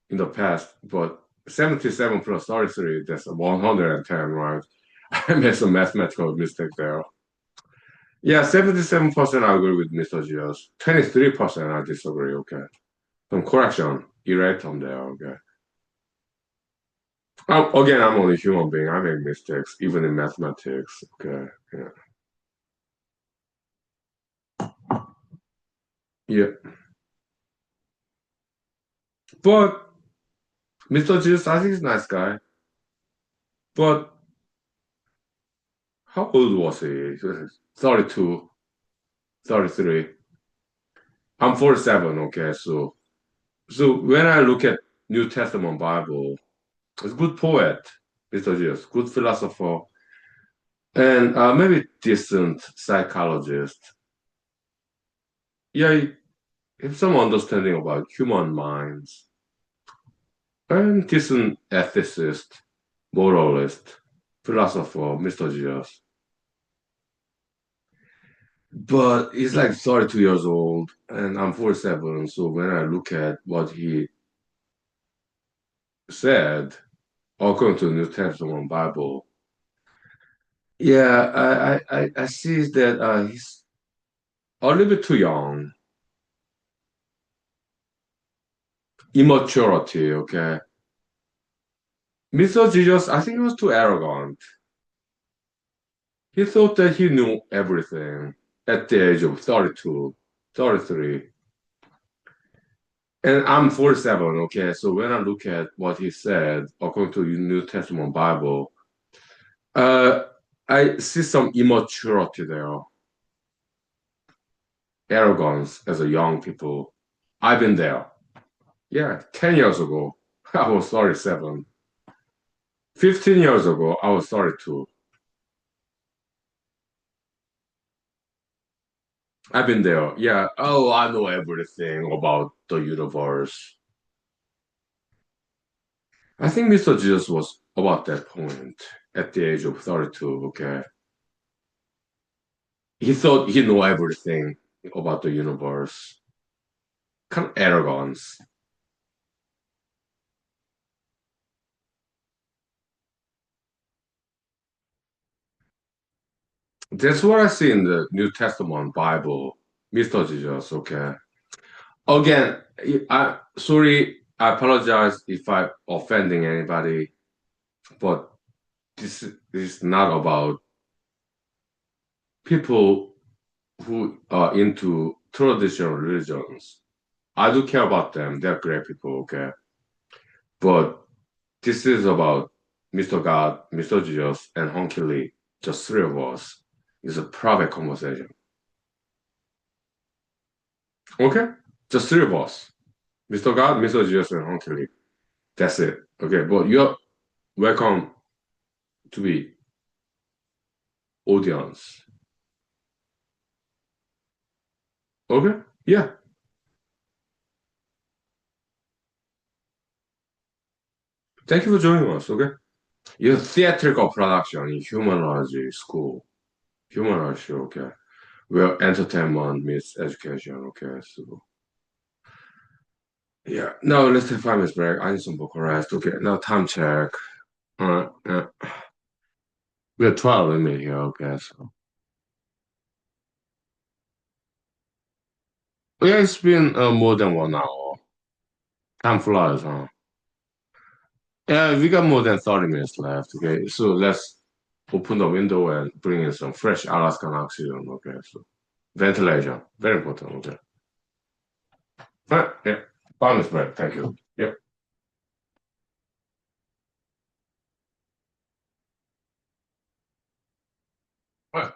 in the past, but 77 plus 33, that's 110, right? I made some mathematical mistake there. Yeah, 77% I agree with Mr. Gios. 23% I disagree, okay. Some correction, erratum there, okay. Again, I'm only a human being. I make mistakes, even in mathematics, okay. Yeah. Yeah. But Mr. Gios, I think he's a nice guy. But how old was he? 32, 33. I'm 47, okay, so when I look at New Testament Bible, it's good poet, Mr. Jesus, good philosopher, and maybe decent psychologist. Yeah, he have some understanding about human minds, and decent ethicist, moralist, philosopher, Mr. Jesus. But he's like 32 years old, and I'm 47. So when I look at what he said, according to the New Testament Bible, yeah, I see that he's a little bit too young. Immaturity, okay. Mr. Jesus, I think he was too arrogant. He thought that he knew everything at the age of 32, 33. And I'm 47, okay. So when I look at what he said, according to the New Testament Bible, uh, I see some immaturity there, arrogance as a young people. I've been there. Yeah, 10 years ago, I was 37. 15 years ago, I was 32. I've been there. Yeah. Oh, I know everything about the universe. I think Mr. Jesus was about that point at the age of 32. Okay. He thought he knew everything about the universe. Kind of arrogance. That's what I see in the New Testament Bible, Mr. Jesus. Okay. Again, I apologize if I'm offending anybody, but this is not about people who are into traditional religions. I do care about them. They're great people, okay? But this is about Mr. God, Mr. Jesus, and Huhnkie Lee, just three of us. It's a private conversation. Okay? Just three of us. Mr. God, Mr. Jesus, and Huhnkie Lee. That's it. Okay, but you're welcome to be audience. Okay? Yeah. Thank you for joining us, okay? Your theatrical production in humanology school. Humanology, okay. Where entertainment meets education, okay? So yeah. Now let's take 5 minutes break. I need some vocal rest. Okay, now time check. Uh, we have 12 minutes here, okay, so yeah, it's been more than 1 hour. Time flies, huh? Yeah, we got more than 30 minutes left, okay? So let's open the window and bring in some fresh Alaskan oxygen, okay? So ventilation, very important, okay? Yeah. 5 minutes break, thank you. Yep. Right.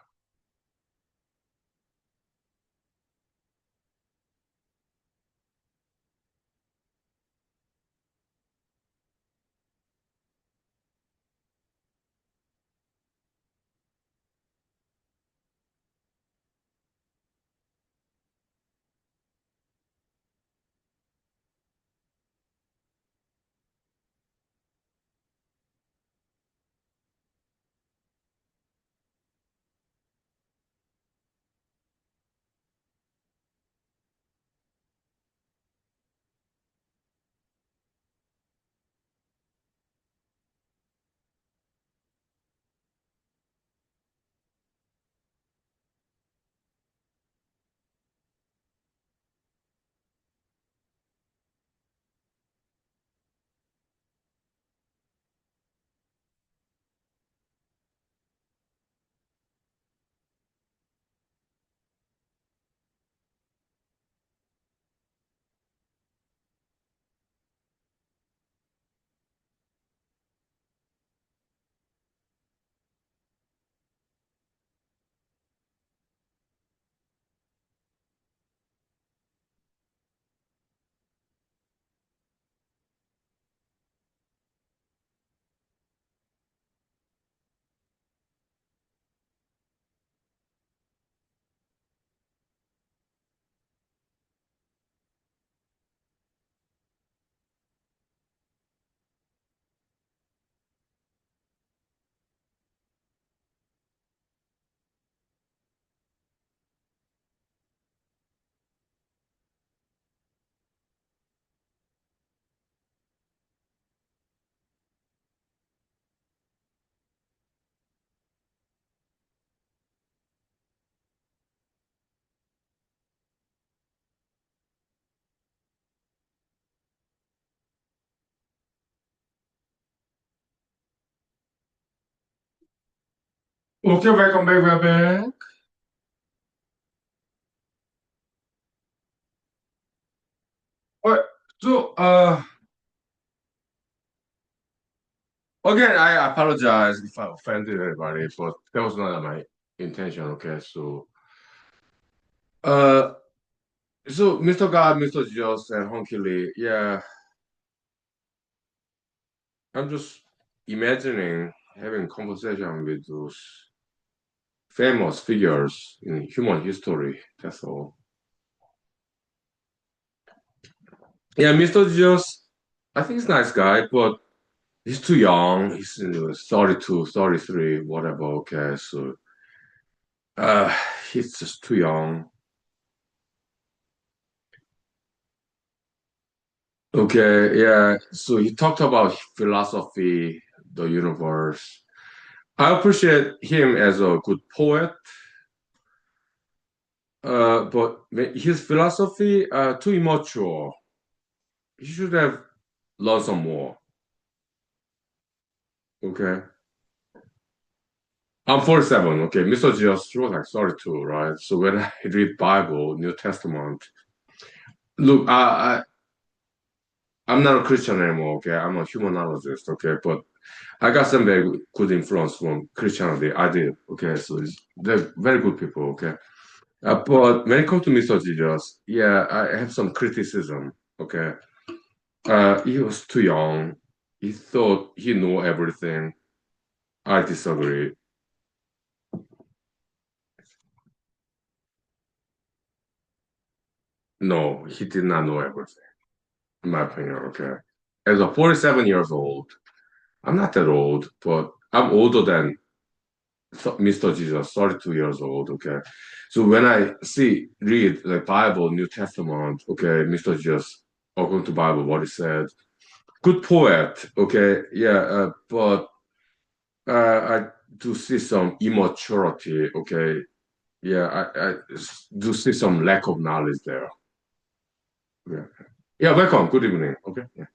Okay, welcome back, we're back. Alright, so again, I apologize if I offended anybody, but that was not my intention, okay? Uh, so Mr. God, Mr. Jesus, and Hunkily, Lee, yeah, I'm just imagining having conversation with those famous figures in human history. That's all. Yeah, Mr. Jesus, I think he's a nice guy, but he's too young. He's 32, 33, whatever. Okay, so uh, he's just too young. Okay, yeah. So he talked about philosophy, the universe. I appreciate him as a good poet, but his philosophy too immature. He should have learned some more. Okay. I'm 47. Okay. Mr. Jesus, she was like 32, right? So when I read Bible, New Testament, look, I'm not a Christian anymore. Okay. I'm a humanologist. Okay. But I got some very good influence from Christianity. I did. Okay. So they're very good people. Okay. But when it comes to Mr. Jesus, yeah, I have some criticism. Okay. He was too young. He thought he knew everything. I disagree. No, he did not know everything, in my opinion. Okay. As a 47 years old, I'm not that old, but I'm older than Mr. Jesus, 32 years old. Okay. So when I read the Bible, New Testament, okay, Mr. Jesus, according to Bible, what he said, good poet. Okay. Yeah. But I do see some immaturity. Okay. Yeah. I do see some lack of knowledge there. Yeah. Yeah. Welcome. Good evening. Okay. Yeah.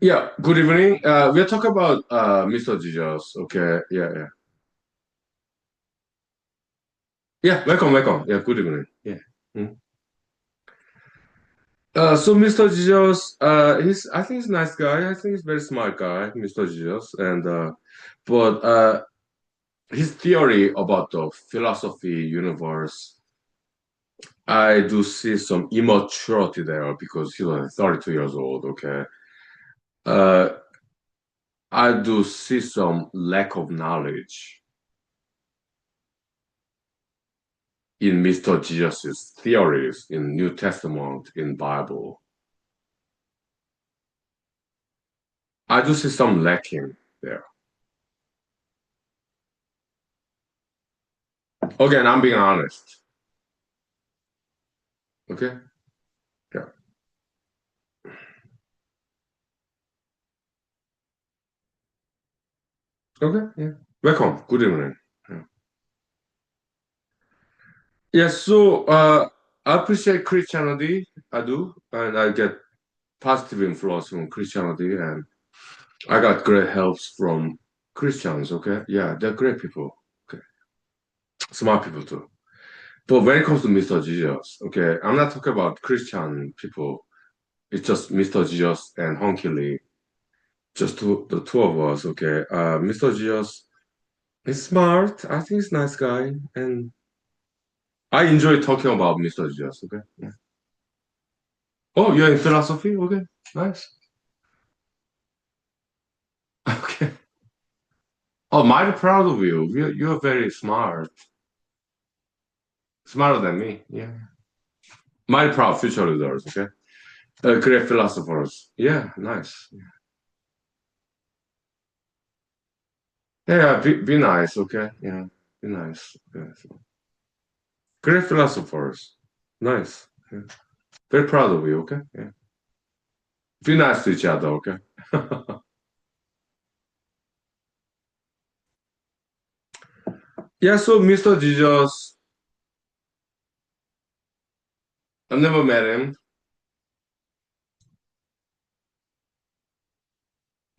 Yeah, good evening. We're talking about Mr. Jesus. Okay, yeah, yeah. Yeah, welcome, welcome. Yeah, good evening. Yeah. Mm. So Mr. Jesus, I think he's a nice guy. I think he's a very smart guy, Mr. Jesus. And but his theory about the philosophy universe, I do see some immaturity there because he was 32 years old. Okay. Uh, I do see some lack of knowledge in Mr. Jesus' theories in New Testament in Bible. I do see some lacking there. Again, I'm being honest. Okay? Yeah. Okay. Yeah. Welcome. Good evening. Yeah. Yes, so I appreciate Christianity. I do. And I get positive influence from Christianity and I got great helps from Christians, okay? Yeah, they're great people. Okay. Smart people too. But when it comes to Mr. Jesus, okay, I'm not talking about Christian people. It's just Mr. Jesus and Hunkily, just the two of us. Okay. Mr. Jesus is smart. I think he's a nice guy, and I enjoy talking about Mr. Jesus. Okay. Yeah. Oh, you're in philosophy. Okay. Nice. Okay. Oh, mighty proud of you. You're very smart. Smarter than me. Yeah. Mighty proud future leaders. Okay. Great philosophers. Yeah. Nice. Yeah. Be nice. Okay. Yeah. Be nice. Yeah. Great philosophers. Nice. Yeah. Very proud of you, okay? Yeah. Be nice to each other, okay? Yeah, so Mr. Jesus, I've never met him.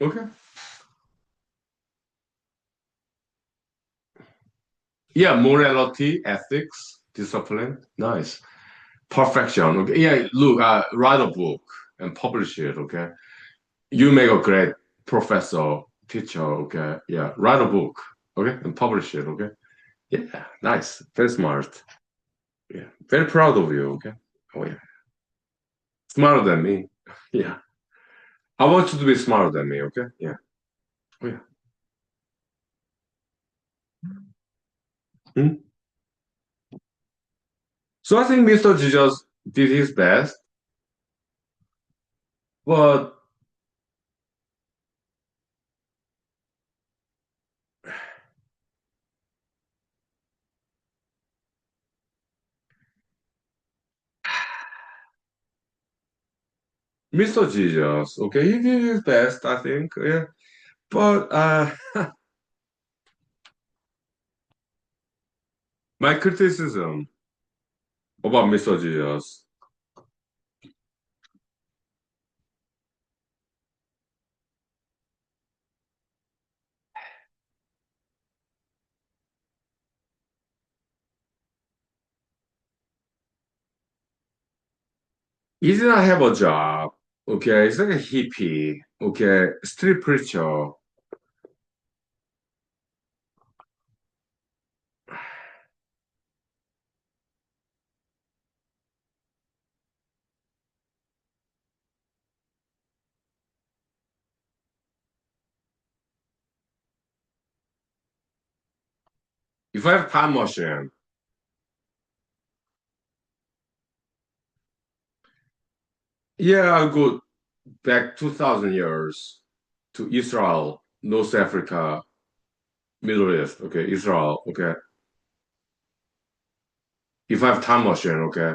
Okay. Yeah, morality, ethics, discipline. Nice. Perfection. Okay. Yeah, look, write a book and publish it, okay? You make a great professor, teacher, okay? Yeah, write a book, okay? And publish it, okay? Yeah, nice. Very smart. Yeah. Very proud of you, okay? Oh yeah. Smarter than me. Yeah. I want you to be smarter than me, okay? Yeah. Oh yeah. Hmm? So I think Mr. Jesus did his best, but Mr. Jesus, okay, he did his best, I think, yeah. But my criticism about Mr. Jesus, he did not have a job, okay? He's like a hippie, okay? Street preacher. If I have time machine, yeah, I'll go back 2,000 years to Israel, North Africa, Middle East, okay? Israel, okay? If I have time machine, okay?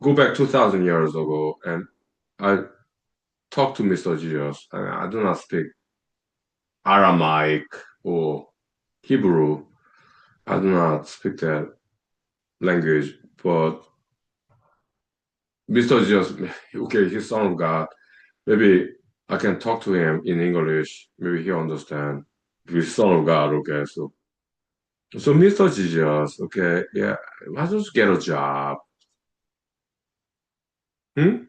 Go back 2,000 years ago and I talk to Mr. Jesus. I do not speak Aramaic or Hebrew. I do not speak that language, but Mr. Jesus, okay, he's son of God. Maybe I can talk to him in English. Maybe he'll understand. He's son of God, okay? So Mr. Jesus, okay, yeah, why don't you get a job? Hmm?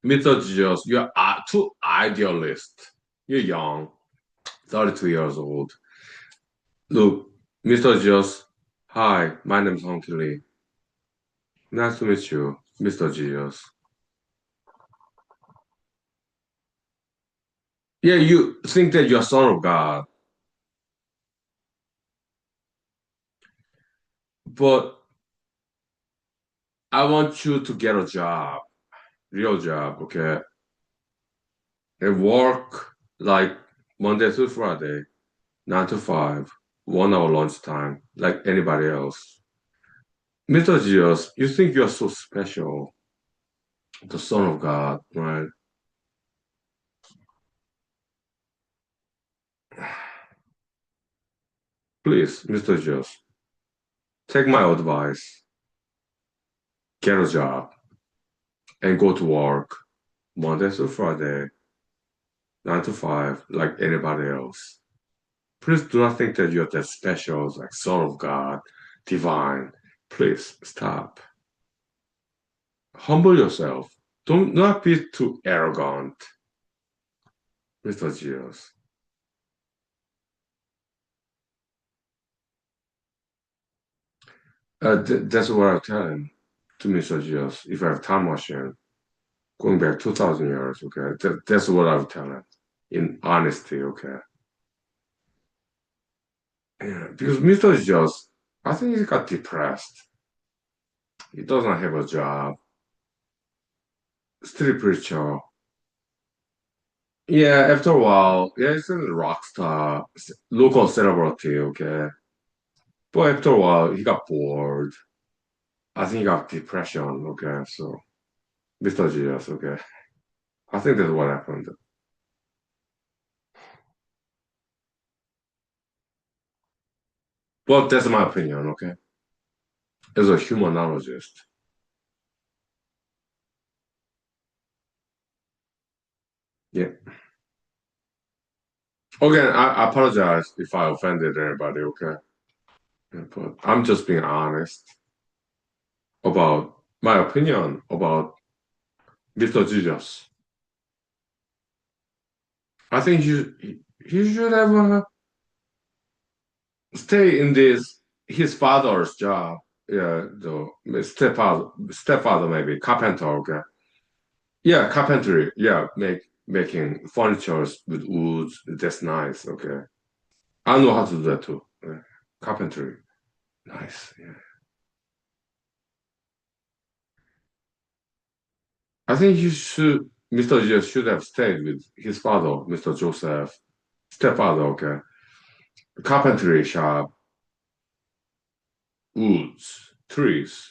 Mr. Jesus, you're too idealist. You're young, 32 years old. Look, Mr. Jesus, hi, my name is Huhnkie. Nice to meet you, Mr. Jesus. Yeah, you think that you're son of God, but I want you to get a job, real job, okay? And work like Monday to Friday, 9 to 5, 1 hour lunchtime, like anybody else. Mr. Jesus, you think you're so special, the son of God, right? Please, Mr. Jesus, take my advice, get a job, and go to work Monday to Friday, 9 to 5, like anybody else. Please do not think that you're that special, like Son of God, divine. Please stop. Humble yourself. Do not be too arrogant, Mr. Jesus. That's what I'm telling to Mr. Jesus. If I have time machine, going back 2,000 years, okay, that's what I'm telling. In honesty, okay. Yeah, because Mr. Jesus, I think he got depressed. He doesn't have a job. Street preacher. Yeah, after a while, yeah, he's a rock star, local celebrity, okay. But after a while, he got bored. I think he got depression, okay. So, Mr. Jesus, okay. I think that's what happened. But that's my opinion, okay. As a humanologist. Yeah. Again, I apologize if I offended anybody, okay. Yeah, but I'm just being honest about my opinion about Mr. Jesus. I think he should have stay in this his father's job. Yeah, the stepfather maybe carpenter. Okay. Yeah, carpentry. Yeah, making furnitures with woods. That's nice. Okay, I know how to do that too. Yeah. Carpentry. Nice. Yeah. I think he should. Mr. J should have stayed with his father, Mr. Joseph, stepfather. Okay, carpentry shop. woods, trees,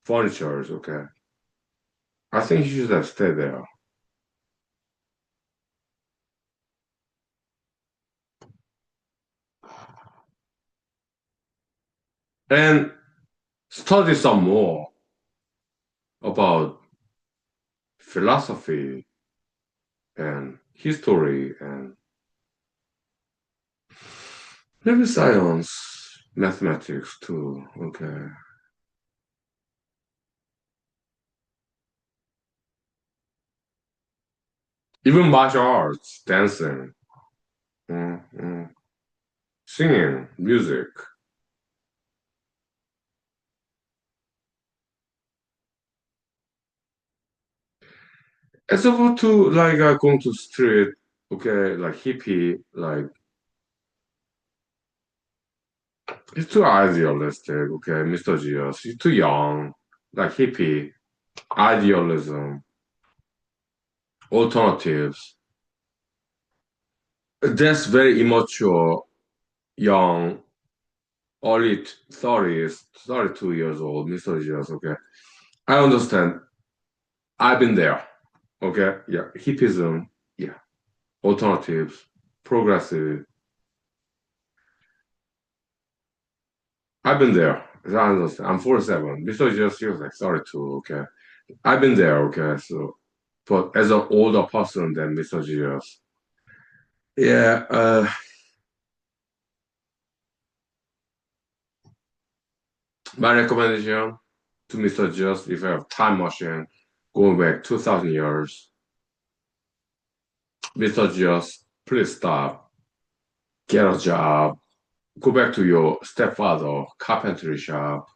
furnitures. Okay, I think you should have stayed there and study some more about philosophy and history and maybe science, mathematics too. Okay, even martial arts, dancing, mm, mm, singing, music. As opposed to like going to street, okay, like hippie, like it's too idealistic, okay, Mr. Gios. You're too young, like hippie, idealism, alternatives. That's very immature, young, early 30s, 32 years old, Mr. Gios, okay. I understand. I've been there, okay? Yeah, hippism, yeah, alternatives, progressive. I've been there. I understand. I'm 47. Mr. Gios, he was like 32, okay. I've been there, okay. So, but as an older person than Mr. Jesus, yeah. My recommendation to Mr. Jesus, if you have time machine, going back 2,000 years, Mr. Jesus, please stop, get a job, go back to your stepfather carpentry shop,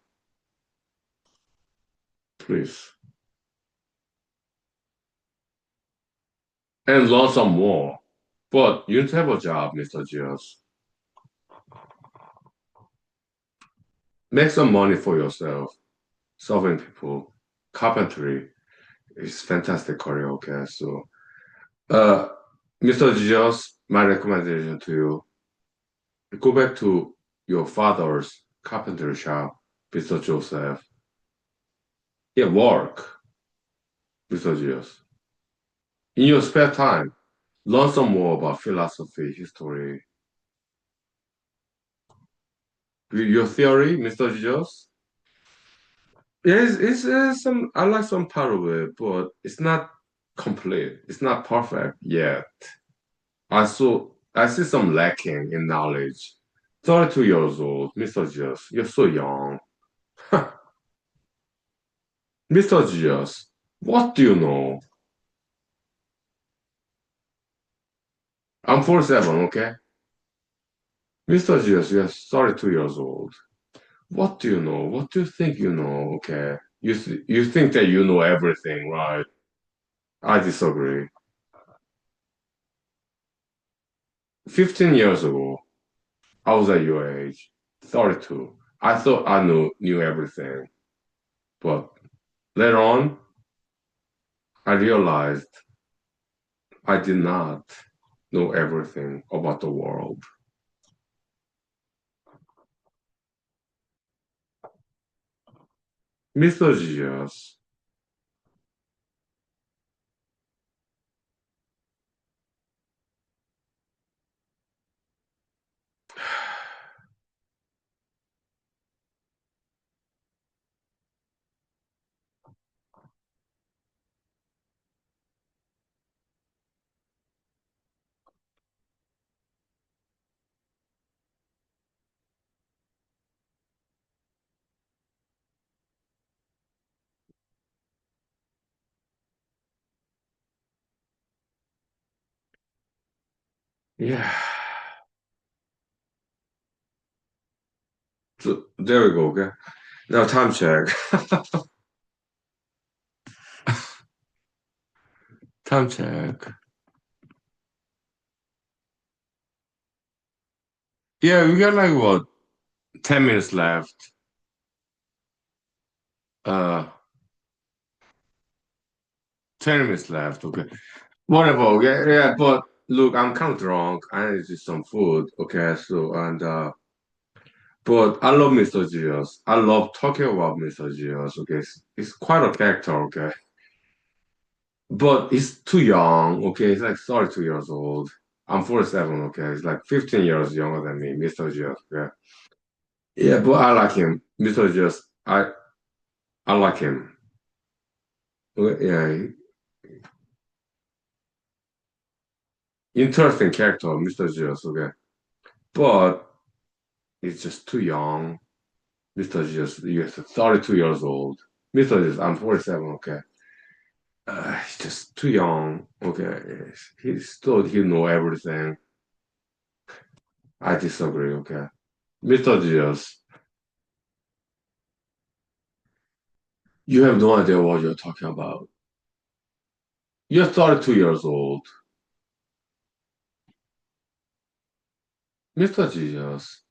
please, and learn some more. But you don't have a job, Mr. Jesus. Make some money for yourself, serving people. Carpentry is fantastic career, okay? So Uh, Mr. Jesus, my recommendation to you, go back to your father's carpenter shop, Mr. Joseph. Yeah, work, Mr. Jesus. In your spare time, learn some more about philosophy, history. Your theory, Mr. Jesus? Yes, some, I like some part of it, but it's not complete. It's not perfect yet. I see some lacking in knowledge. 32 years old, Mr. Jesus, you're so young. Mr. Jesus, what do you know? I'm 47, okay? Mr. Jesus, you're 32 years old. What do you know? What do you think you know? Okay. You think that you know everything, right? I disagree. 15 years ago, I was at your age, 32. I thought I knew everything. But later on, I realized I did not know everything about the world. Mr. Jesus, yeah. So there we go, okay? Now time check. Time check. Yeah, we got like what, 10 minutes left. Uh 20 minutes left, okay. Whatever, yeah, yeah, but look, I'm kind of drunk. I need to some food, okay? So and But I love Mr. Jesus. I love talking about Mr. Jesus. Okay, it's quite a character. Okay, but he's too young. Okay, he's like 32 years old. I'm 47. Okay, he's like 15 years younger than me, Mr. Jesus. Yeah, yeah, but I like him, Mr. Jesus. I like him. Okay, yeah, interesting character, Mr. Jesus. Okay, but he's just too young. Mr. Jesus, you're 32 years old. Mr. Jesus, I'm 47. Okay. He's just too young. Okay, he thought he know everything. I disagree. Okay, Mr. Diaz, you have no idea what you're talking about. You're 32 years old, Mr. Jesus.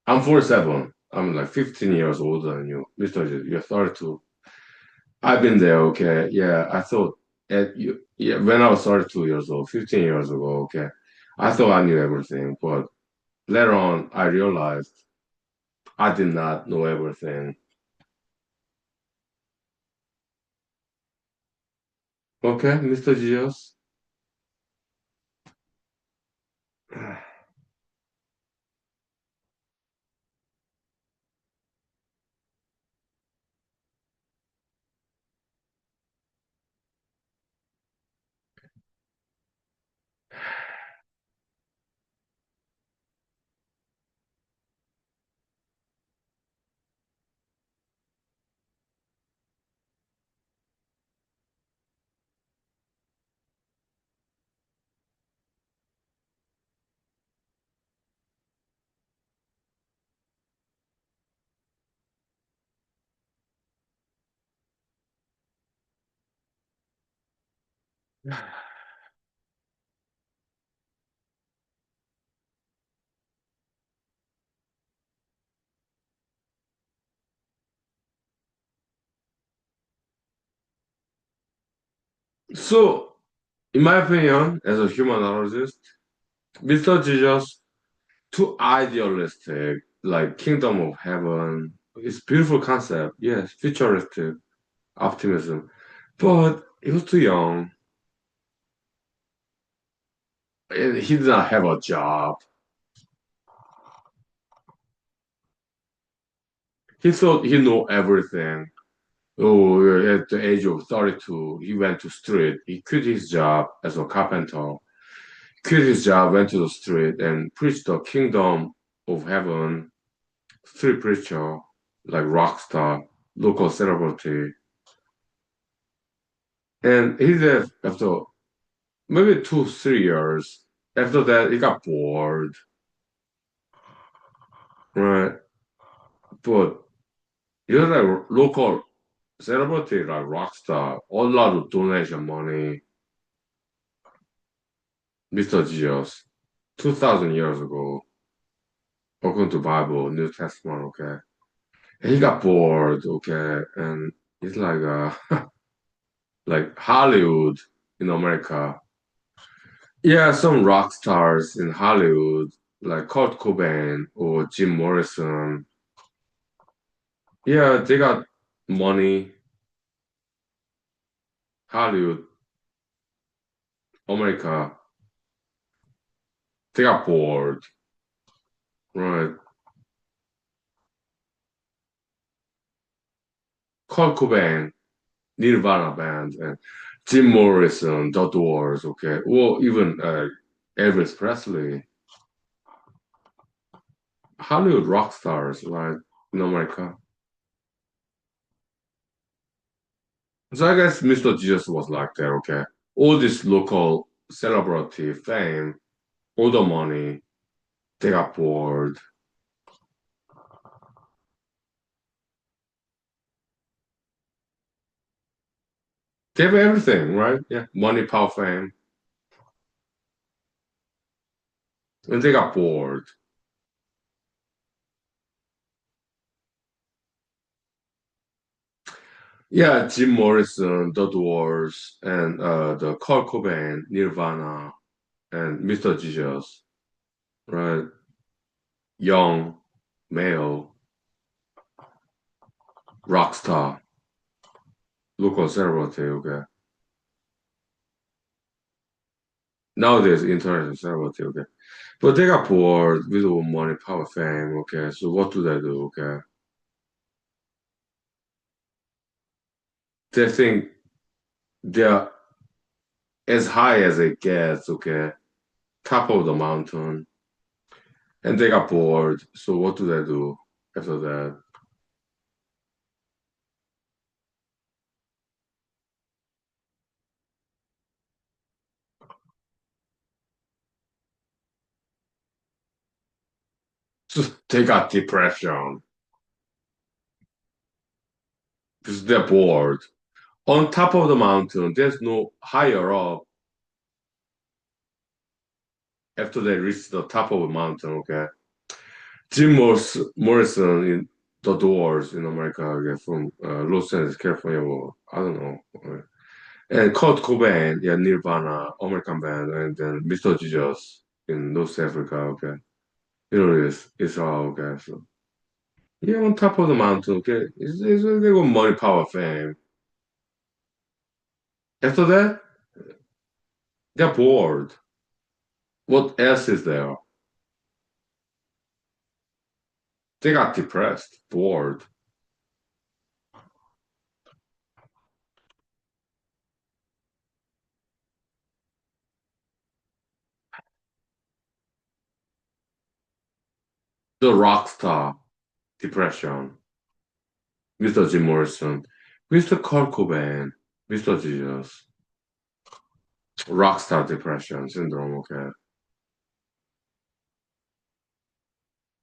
I'm 47. I'm like 15 years older than you, Mr. Jesus. You're 32. I've been there. Okay, yeah. I thought yeah, when I was 32 years old, 15 years ago. Okay, I thought I knew everything, but later on, I realized I did not know everything. Okay, Mr. Jesus. So, in my opinion, as a humanologist, Mr. Jesus too idealistic, like Kingdom of Heaven. It's beautiful concept, yes, futuristic optimism, but he was too young and he did not have a job. He thought he knew everything. Oh, at the age of 32, he went to street. He quit his job as a carpenter, quit his job, went to the street and preached the kingdom of heaven. Street preacher, like rock star, local celebrity. And he left after maybe 2, 3 years. After that, he got bored, right? But you're like local celebrity, like rock star, a lot of donation money, Mr. Jesus, 2,000 years ago, according to Bible, New Testament, okay? And he got bored, okay? And it's like like Hollywood in America. Yeah, some rock stars in Hollywood, like Kurt Cobain or Jim Morrison. Yeah, they got money, Hollywood, America. They got bored, right? Kurt Cobain, Nirvana band, and Jim Morrison, The Doors, okay, or even Elvis Presley, Hollywood rock stars, right, in America. So I guess Mr. Jesus was like that, okay. All this local celebrity fame, all the money, they got bored. They have everything, right? Yeah, money, power, fame, and they got bored. Yeah, Jim Morrison, The Doors, and the Kurt Cobain, Nirvana, and Mr. Jesus, right? young, male, rock star, local celebrity, okay. Nowadays, international celebrity, okay. But they got bored with all money, power, fame, okay. So what do they do, okay? They think they're as high as it gets, okay, top of the mountain, and they got bored. So what do they do after that? So they got depression because they're bored. On top of the mountain, there's no higher up after they reach the top of a mountain, okay? Morrison in The Doors in America, okay, from Los Angeles, California, well, I don't know. And Kurt Cobain, yeah, Nirvana, American band, and then Mr. Jesus in North Africa, okay. You know this, Israel, okay. So, yeah, on top of the mountain, okay. They got money, power, fame. After that, they're bored. What else is there? They got depressed, bored. The rock star, depression. Mr. Jim Morrison, Mr. Kurt Cobain, Mr. Jesus, rockstar depression syndrome. Okay,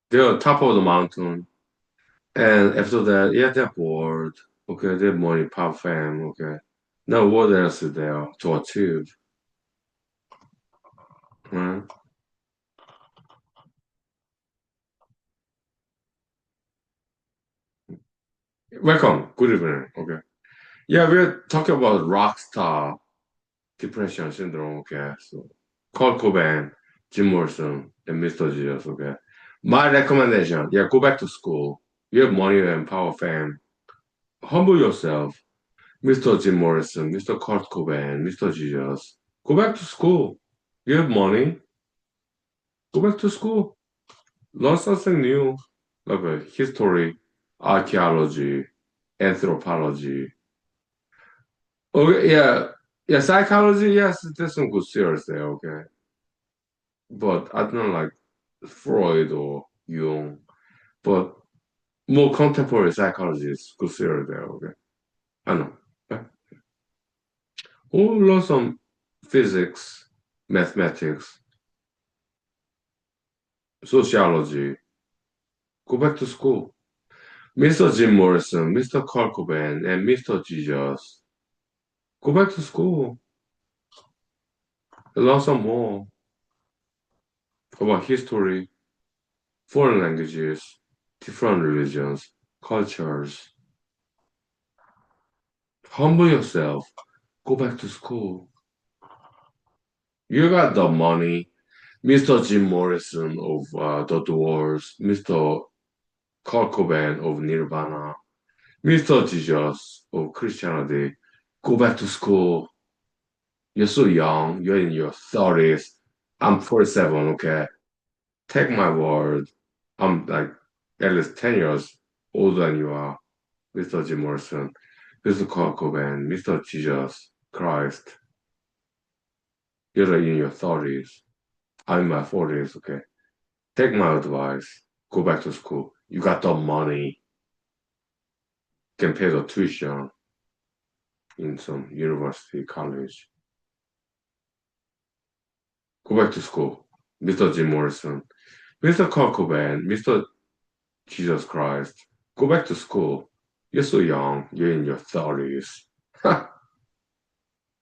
they're on top of the mountain, and after that, yeah, they're bored. Okay, they're money, pop fame. Okay, now what else is there to achieve? Right? Welcome. Good evening. Okay, yeah, we're talking about rockstar depression syndrome. Okay, so Kurt Cobain, Jim Morrison, and Mr. Jesus. Okay, my recommendation, yeah, go back to school. You have money and power, fame. Humble yourself, Mr. Jim Morrison, Mr. Kurt Cobain, Mr. Jesus. Go back to school. You have money. Go back to school. Learn something new, like history, archaeology, anthropology. Okay, yeah, yeah, psychology. Yes, there's some good series there. Okay, but I don't like Freud or Jung. But more contemporary psychology is good series there. Okay, I know. Yeah. Or learn some physics, mathematics, sociology. Go back to school. Mr. Jim Morrison, Mr. Kurt Cobain, and Mr. Jesus. Go back to school. Learn some more about history, foreign languages, different religions, cultures. Humble yourself. Go back to school. You got the money. Mr. Jim Morrison of The Doors, Mr. Kurt Cobain of Nirvana, Mr. Jesus of Christianity. Go back to school. You're so young. You're in your 30s. I'm 47, okay? Take my word. I'm like at least 10 years older than you are, Mr. Jim Morrison, Mr. Kurt Cobain, Mr. Jesus Christ. You're like in your 30s. I'm in my 40s, okay? Take my advice. Go back to school. You got the money. Can pay the tuition in some university, college. Go back to school. Mr. Jim Morrison, Mr. Kurt Cobain, Mr. Jesus Christ. Go back to school. You're so young. You're in your 30s.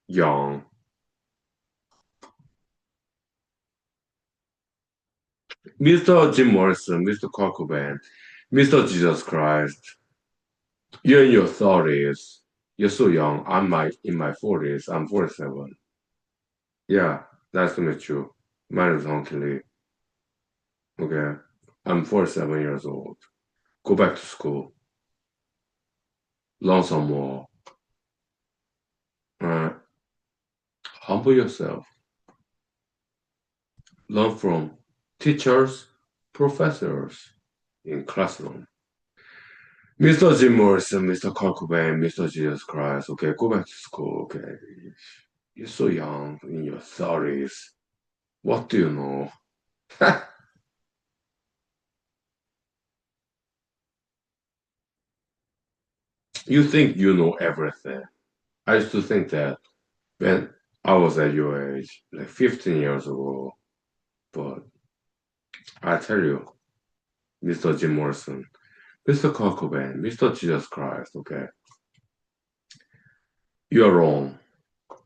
Young. Mr. Jim Morrison, Mr. Kurt Cobain, Mr. Jesus Christ. You're in your 30s. You're so young. In my 40s. I'm 47. Yeah, nice to meet you. My name is Huhnkie. Okay. I'm 47 years old. Go back to school, learn some more, uh, humble yourself, learn from teachers, professors in classroom. Mr. Jim Morrison, Mr. Kurt Cobain, Mr. Jesus Christ. Okay, go back to school. Okay, you're so young in your 30s. What do you know? You think you know everything. I used to think that when I was at your age, like 15 years ago. But I tell you, Mr. Jim Morrison, Mr. Kurt Cobain, Mr. Jesus Christ, okay, you're wrong.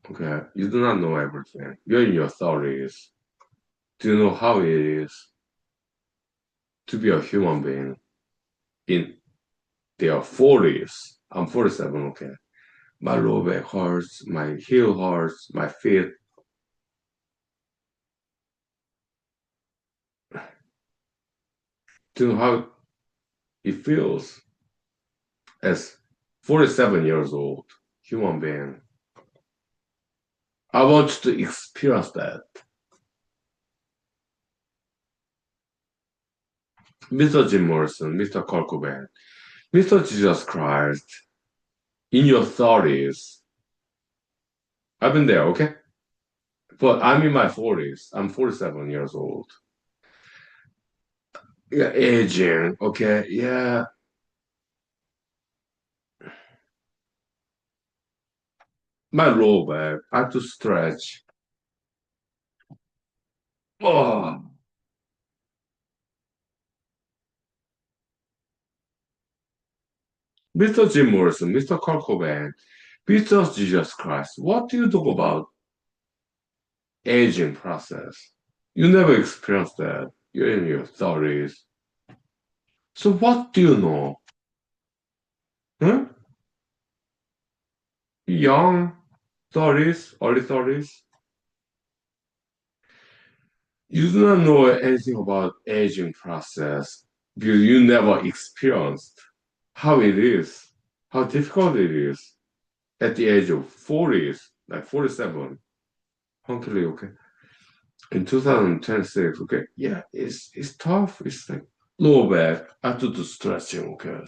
Okay, you do not know everything. You're in your 30s. Do you know how it is to be a human being in their 40s? I'm 47, okay. My lower back hurts, my heel hurts, my feet. Do you know how it feels as 47 years old human being? I want you to experience that. Mr. Jim Morrison, Mr. Kurt Cobain, Mr. Jesus Christ, in your 30s. I've been there, okay? But I'm in my 40s. I'm 47 years old. Yeah, aging, okay? Yeah, my lower back, I have to stretch. Oh, Mr. Jim Morrison, Mr. Kurt Cobain, Mr. Jesus Christ, what do you talk about aging process? You never experienced that. You're in your 30s. So what do you know? Huh? Young 30s, early 30s? You do not know anything about aging process because you never experienced how it is, how difficult it is at the age of 40s, like 47. Hunkily, okay. In 2026, okay, yeah, it's tough. It's like lower back. I have to do stretching, okay.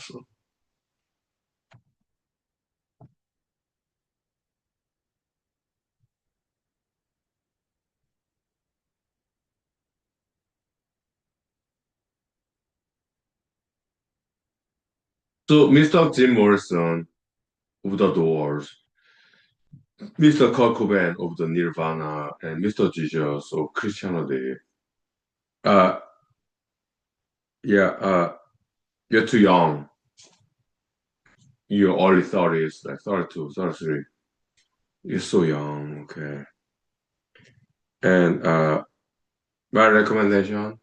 So Mr. Jim Morrison of the Doors, Mr. Kurt Cobain of the Nirvana, and Mr. Jesus of Christianity. Uh, yeah, you're too young. Your early 30s, like 32, 33. You're so young, okay. And my recommendation,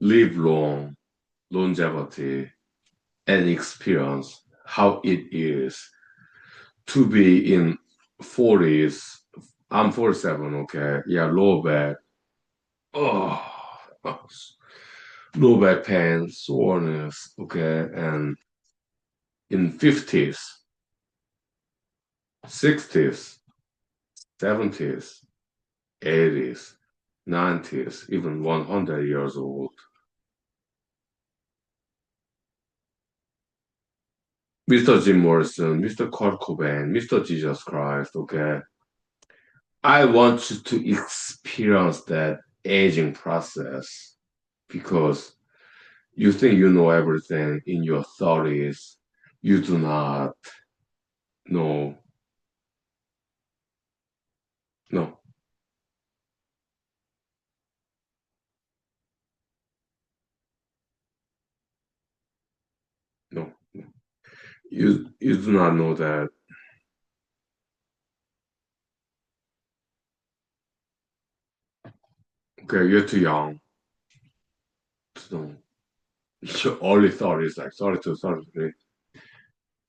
live long, longevity, and experience how it is to be in 40s. I'm 47, okay. Yeah, low back. Oh, low back pain, soreness, okay. And in 50s, 60s, 70s, 80s, 90s, even 100 years old. Mr. Jim Morrison, Mr. Kurt Cobain, Mr. Jesus Christ, okay? I want you to experience that aging process because you think you know everything in your 30s. You do not know. No, no. You do not know that. Okay, you're too young to know. Your early 30s, like 32, 33.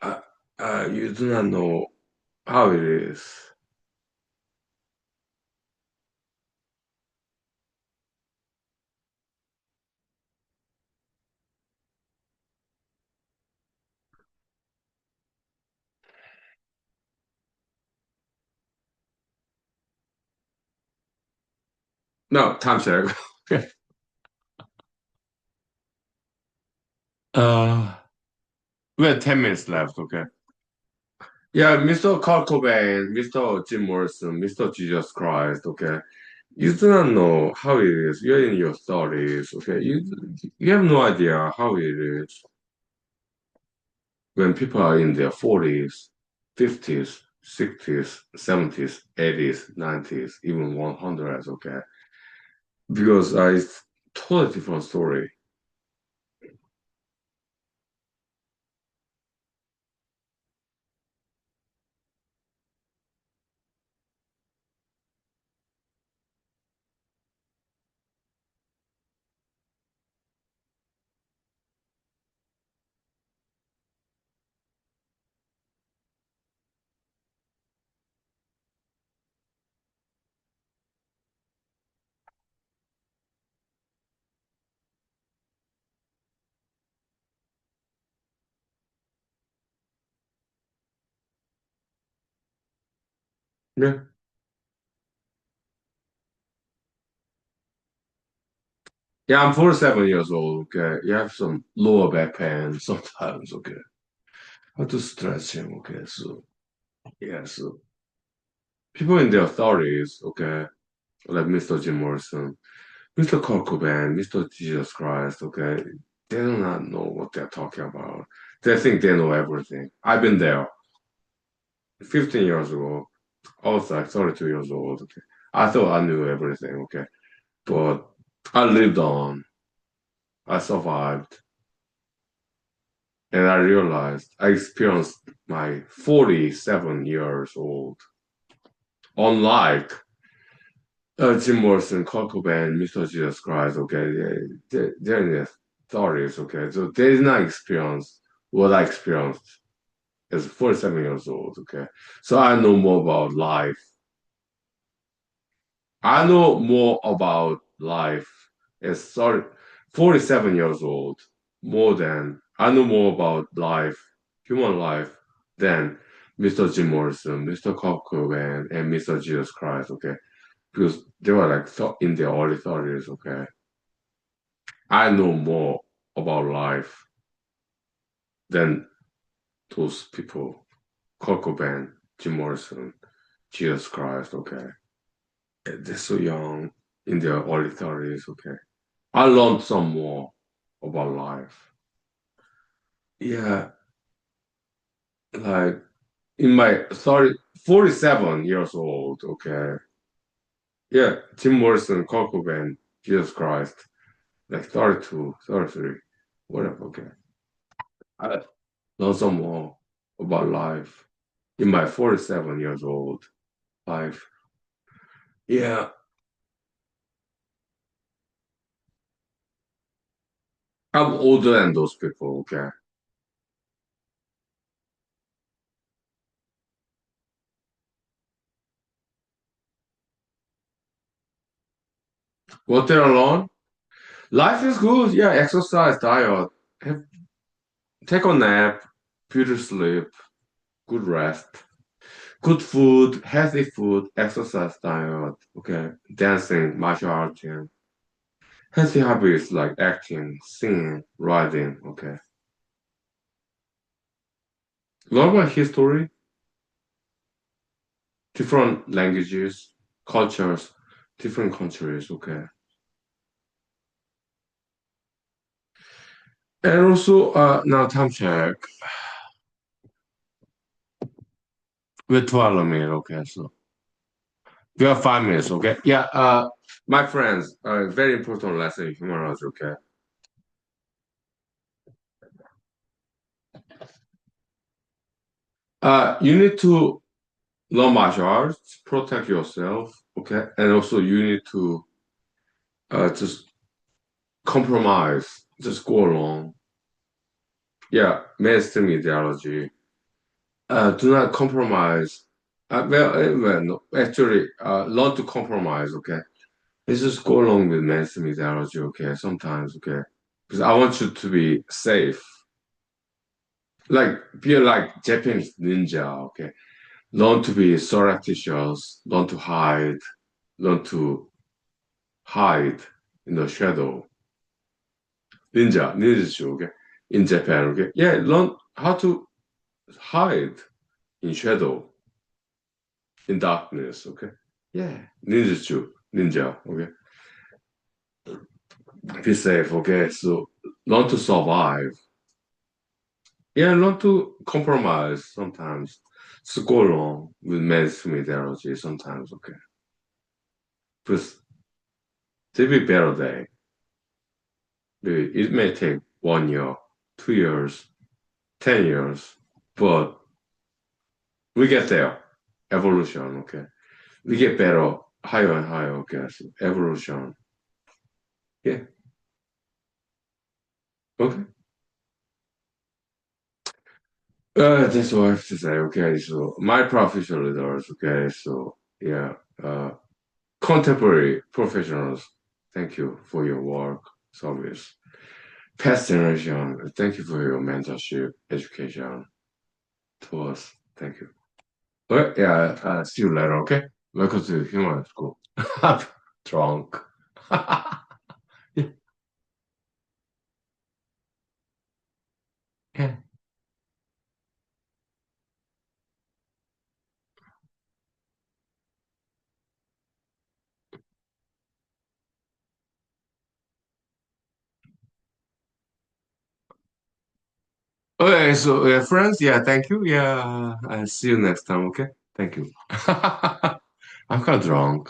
Uh, you do not know how it is. No, time check. Uh, we have 10 minutes left, okay? Yeah, Mr. Kurt Cobain, Mr. Jim Morrison, Mr. Jesus Christ, okay? You do not know how it is. You're in your 30s, okay? You have no idea how it is when people are in their 40s, 50s, 60s, 70s, 80s, 90s, even 100s, okay? Because it's totally different story. Yeah. Yeah, I'm 47 years old, okay? You have some lower back pain sometimes, okay? I have to stretch him, okay? So, yeah, so people in their 30s, okay? Like Mr. Jim Morrison, Mr. Kurt Cobain, Mr. Jesus Christ, okay? They do not know what they're talking about. They think they know everything. I've been there 15 years ago. I was like 32 years old, okay? I thought I knew everything, okay? But I lived on, I survived, and I realized I experienced my 47 years old. Unlike Jim Morrison, Kurt Cobain, Mr. Jesus Christ, okay, they're in their 30s, okay, so they did not experience what I experienced as 47 years old, okay. So I know more about life. I know more about life as 47 years old, more than I know more about life, human life, than Mr. Jim Morrison, Mr. Kurt Cobain, and Mr. Jesus Christ, okay, because they were like in their early 30s, okay. I know more about life than those people. Kurt Cobain, Jim Morrison, Jesus Christ, okay. They're so young, in their early 30s, okay. I learned some more about life. Yeah, like in my 30, 47 years old, okay. Yeah, Jim Morrison, Kurt Cobain, Jesus Christ, like 32, 33, whatever, okay. I learned some more about life in my 47 years old life. Yeah, I'm older than those people, okay. What they're alone? Life is good. Yeah, exercise, diet, have, take a nap, beauty sleep, good rest, good food, healthy food, exercise, diet, okay, dancing, martial arts, yeah. Healthy hobbies like acting, singing, writing, okay. Learn about history, different languages, cultures, different countries, okay. And also, now time check. We're 12 minutes, okay, so we have 5 minutes, okay? Yeah, my friends, very important lesson in humanology, okay? You need to learn martial arts, protect yourself, okay? And also you need to just compromise, just go along. Yeah, mainstream ideology. Do not compromise. Well, no, actually, learn to compromise, okay? Let's just go along with mainstream ideology, okay? Sometimes, okay? Because I want you to be safe. Like, be like Japanese ninja, okay? Learn to be surreptitious, learn to hide, learn to hide in the shadow. Ninja, okay? In Japan, okay? Yeah, learn how to hide in shadow, in darkness, okay? Yeah, ninja, okay? Be safe, okay? So learn to survive. Yeah, learn to compromise sometimes. To go along with mass methodology sometimes, okay? But there will be better day. Maybe it may take 1 year, 2 years, 10 years, but we get there. Evolution, okay? We get better, higher and higher, okay? So evolution. Yeah, okay. That's what I have to say, okay? So my professional leaders, okay? So yeah, contemporary professionals, thank you for your work, service. Past generation, thank you for your mentorship, education to us. Thank you. Well, yeah, see you later, okay? Welcome to human school. I'm drunk. Yeah. Okay, so friends, yeah, thank you. Yeah, I'll see you next time, okay? Thank you. I'm kind of drunk.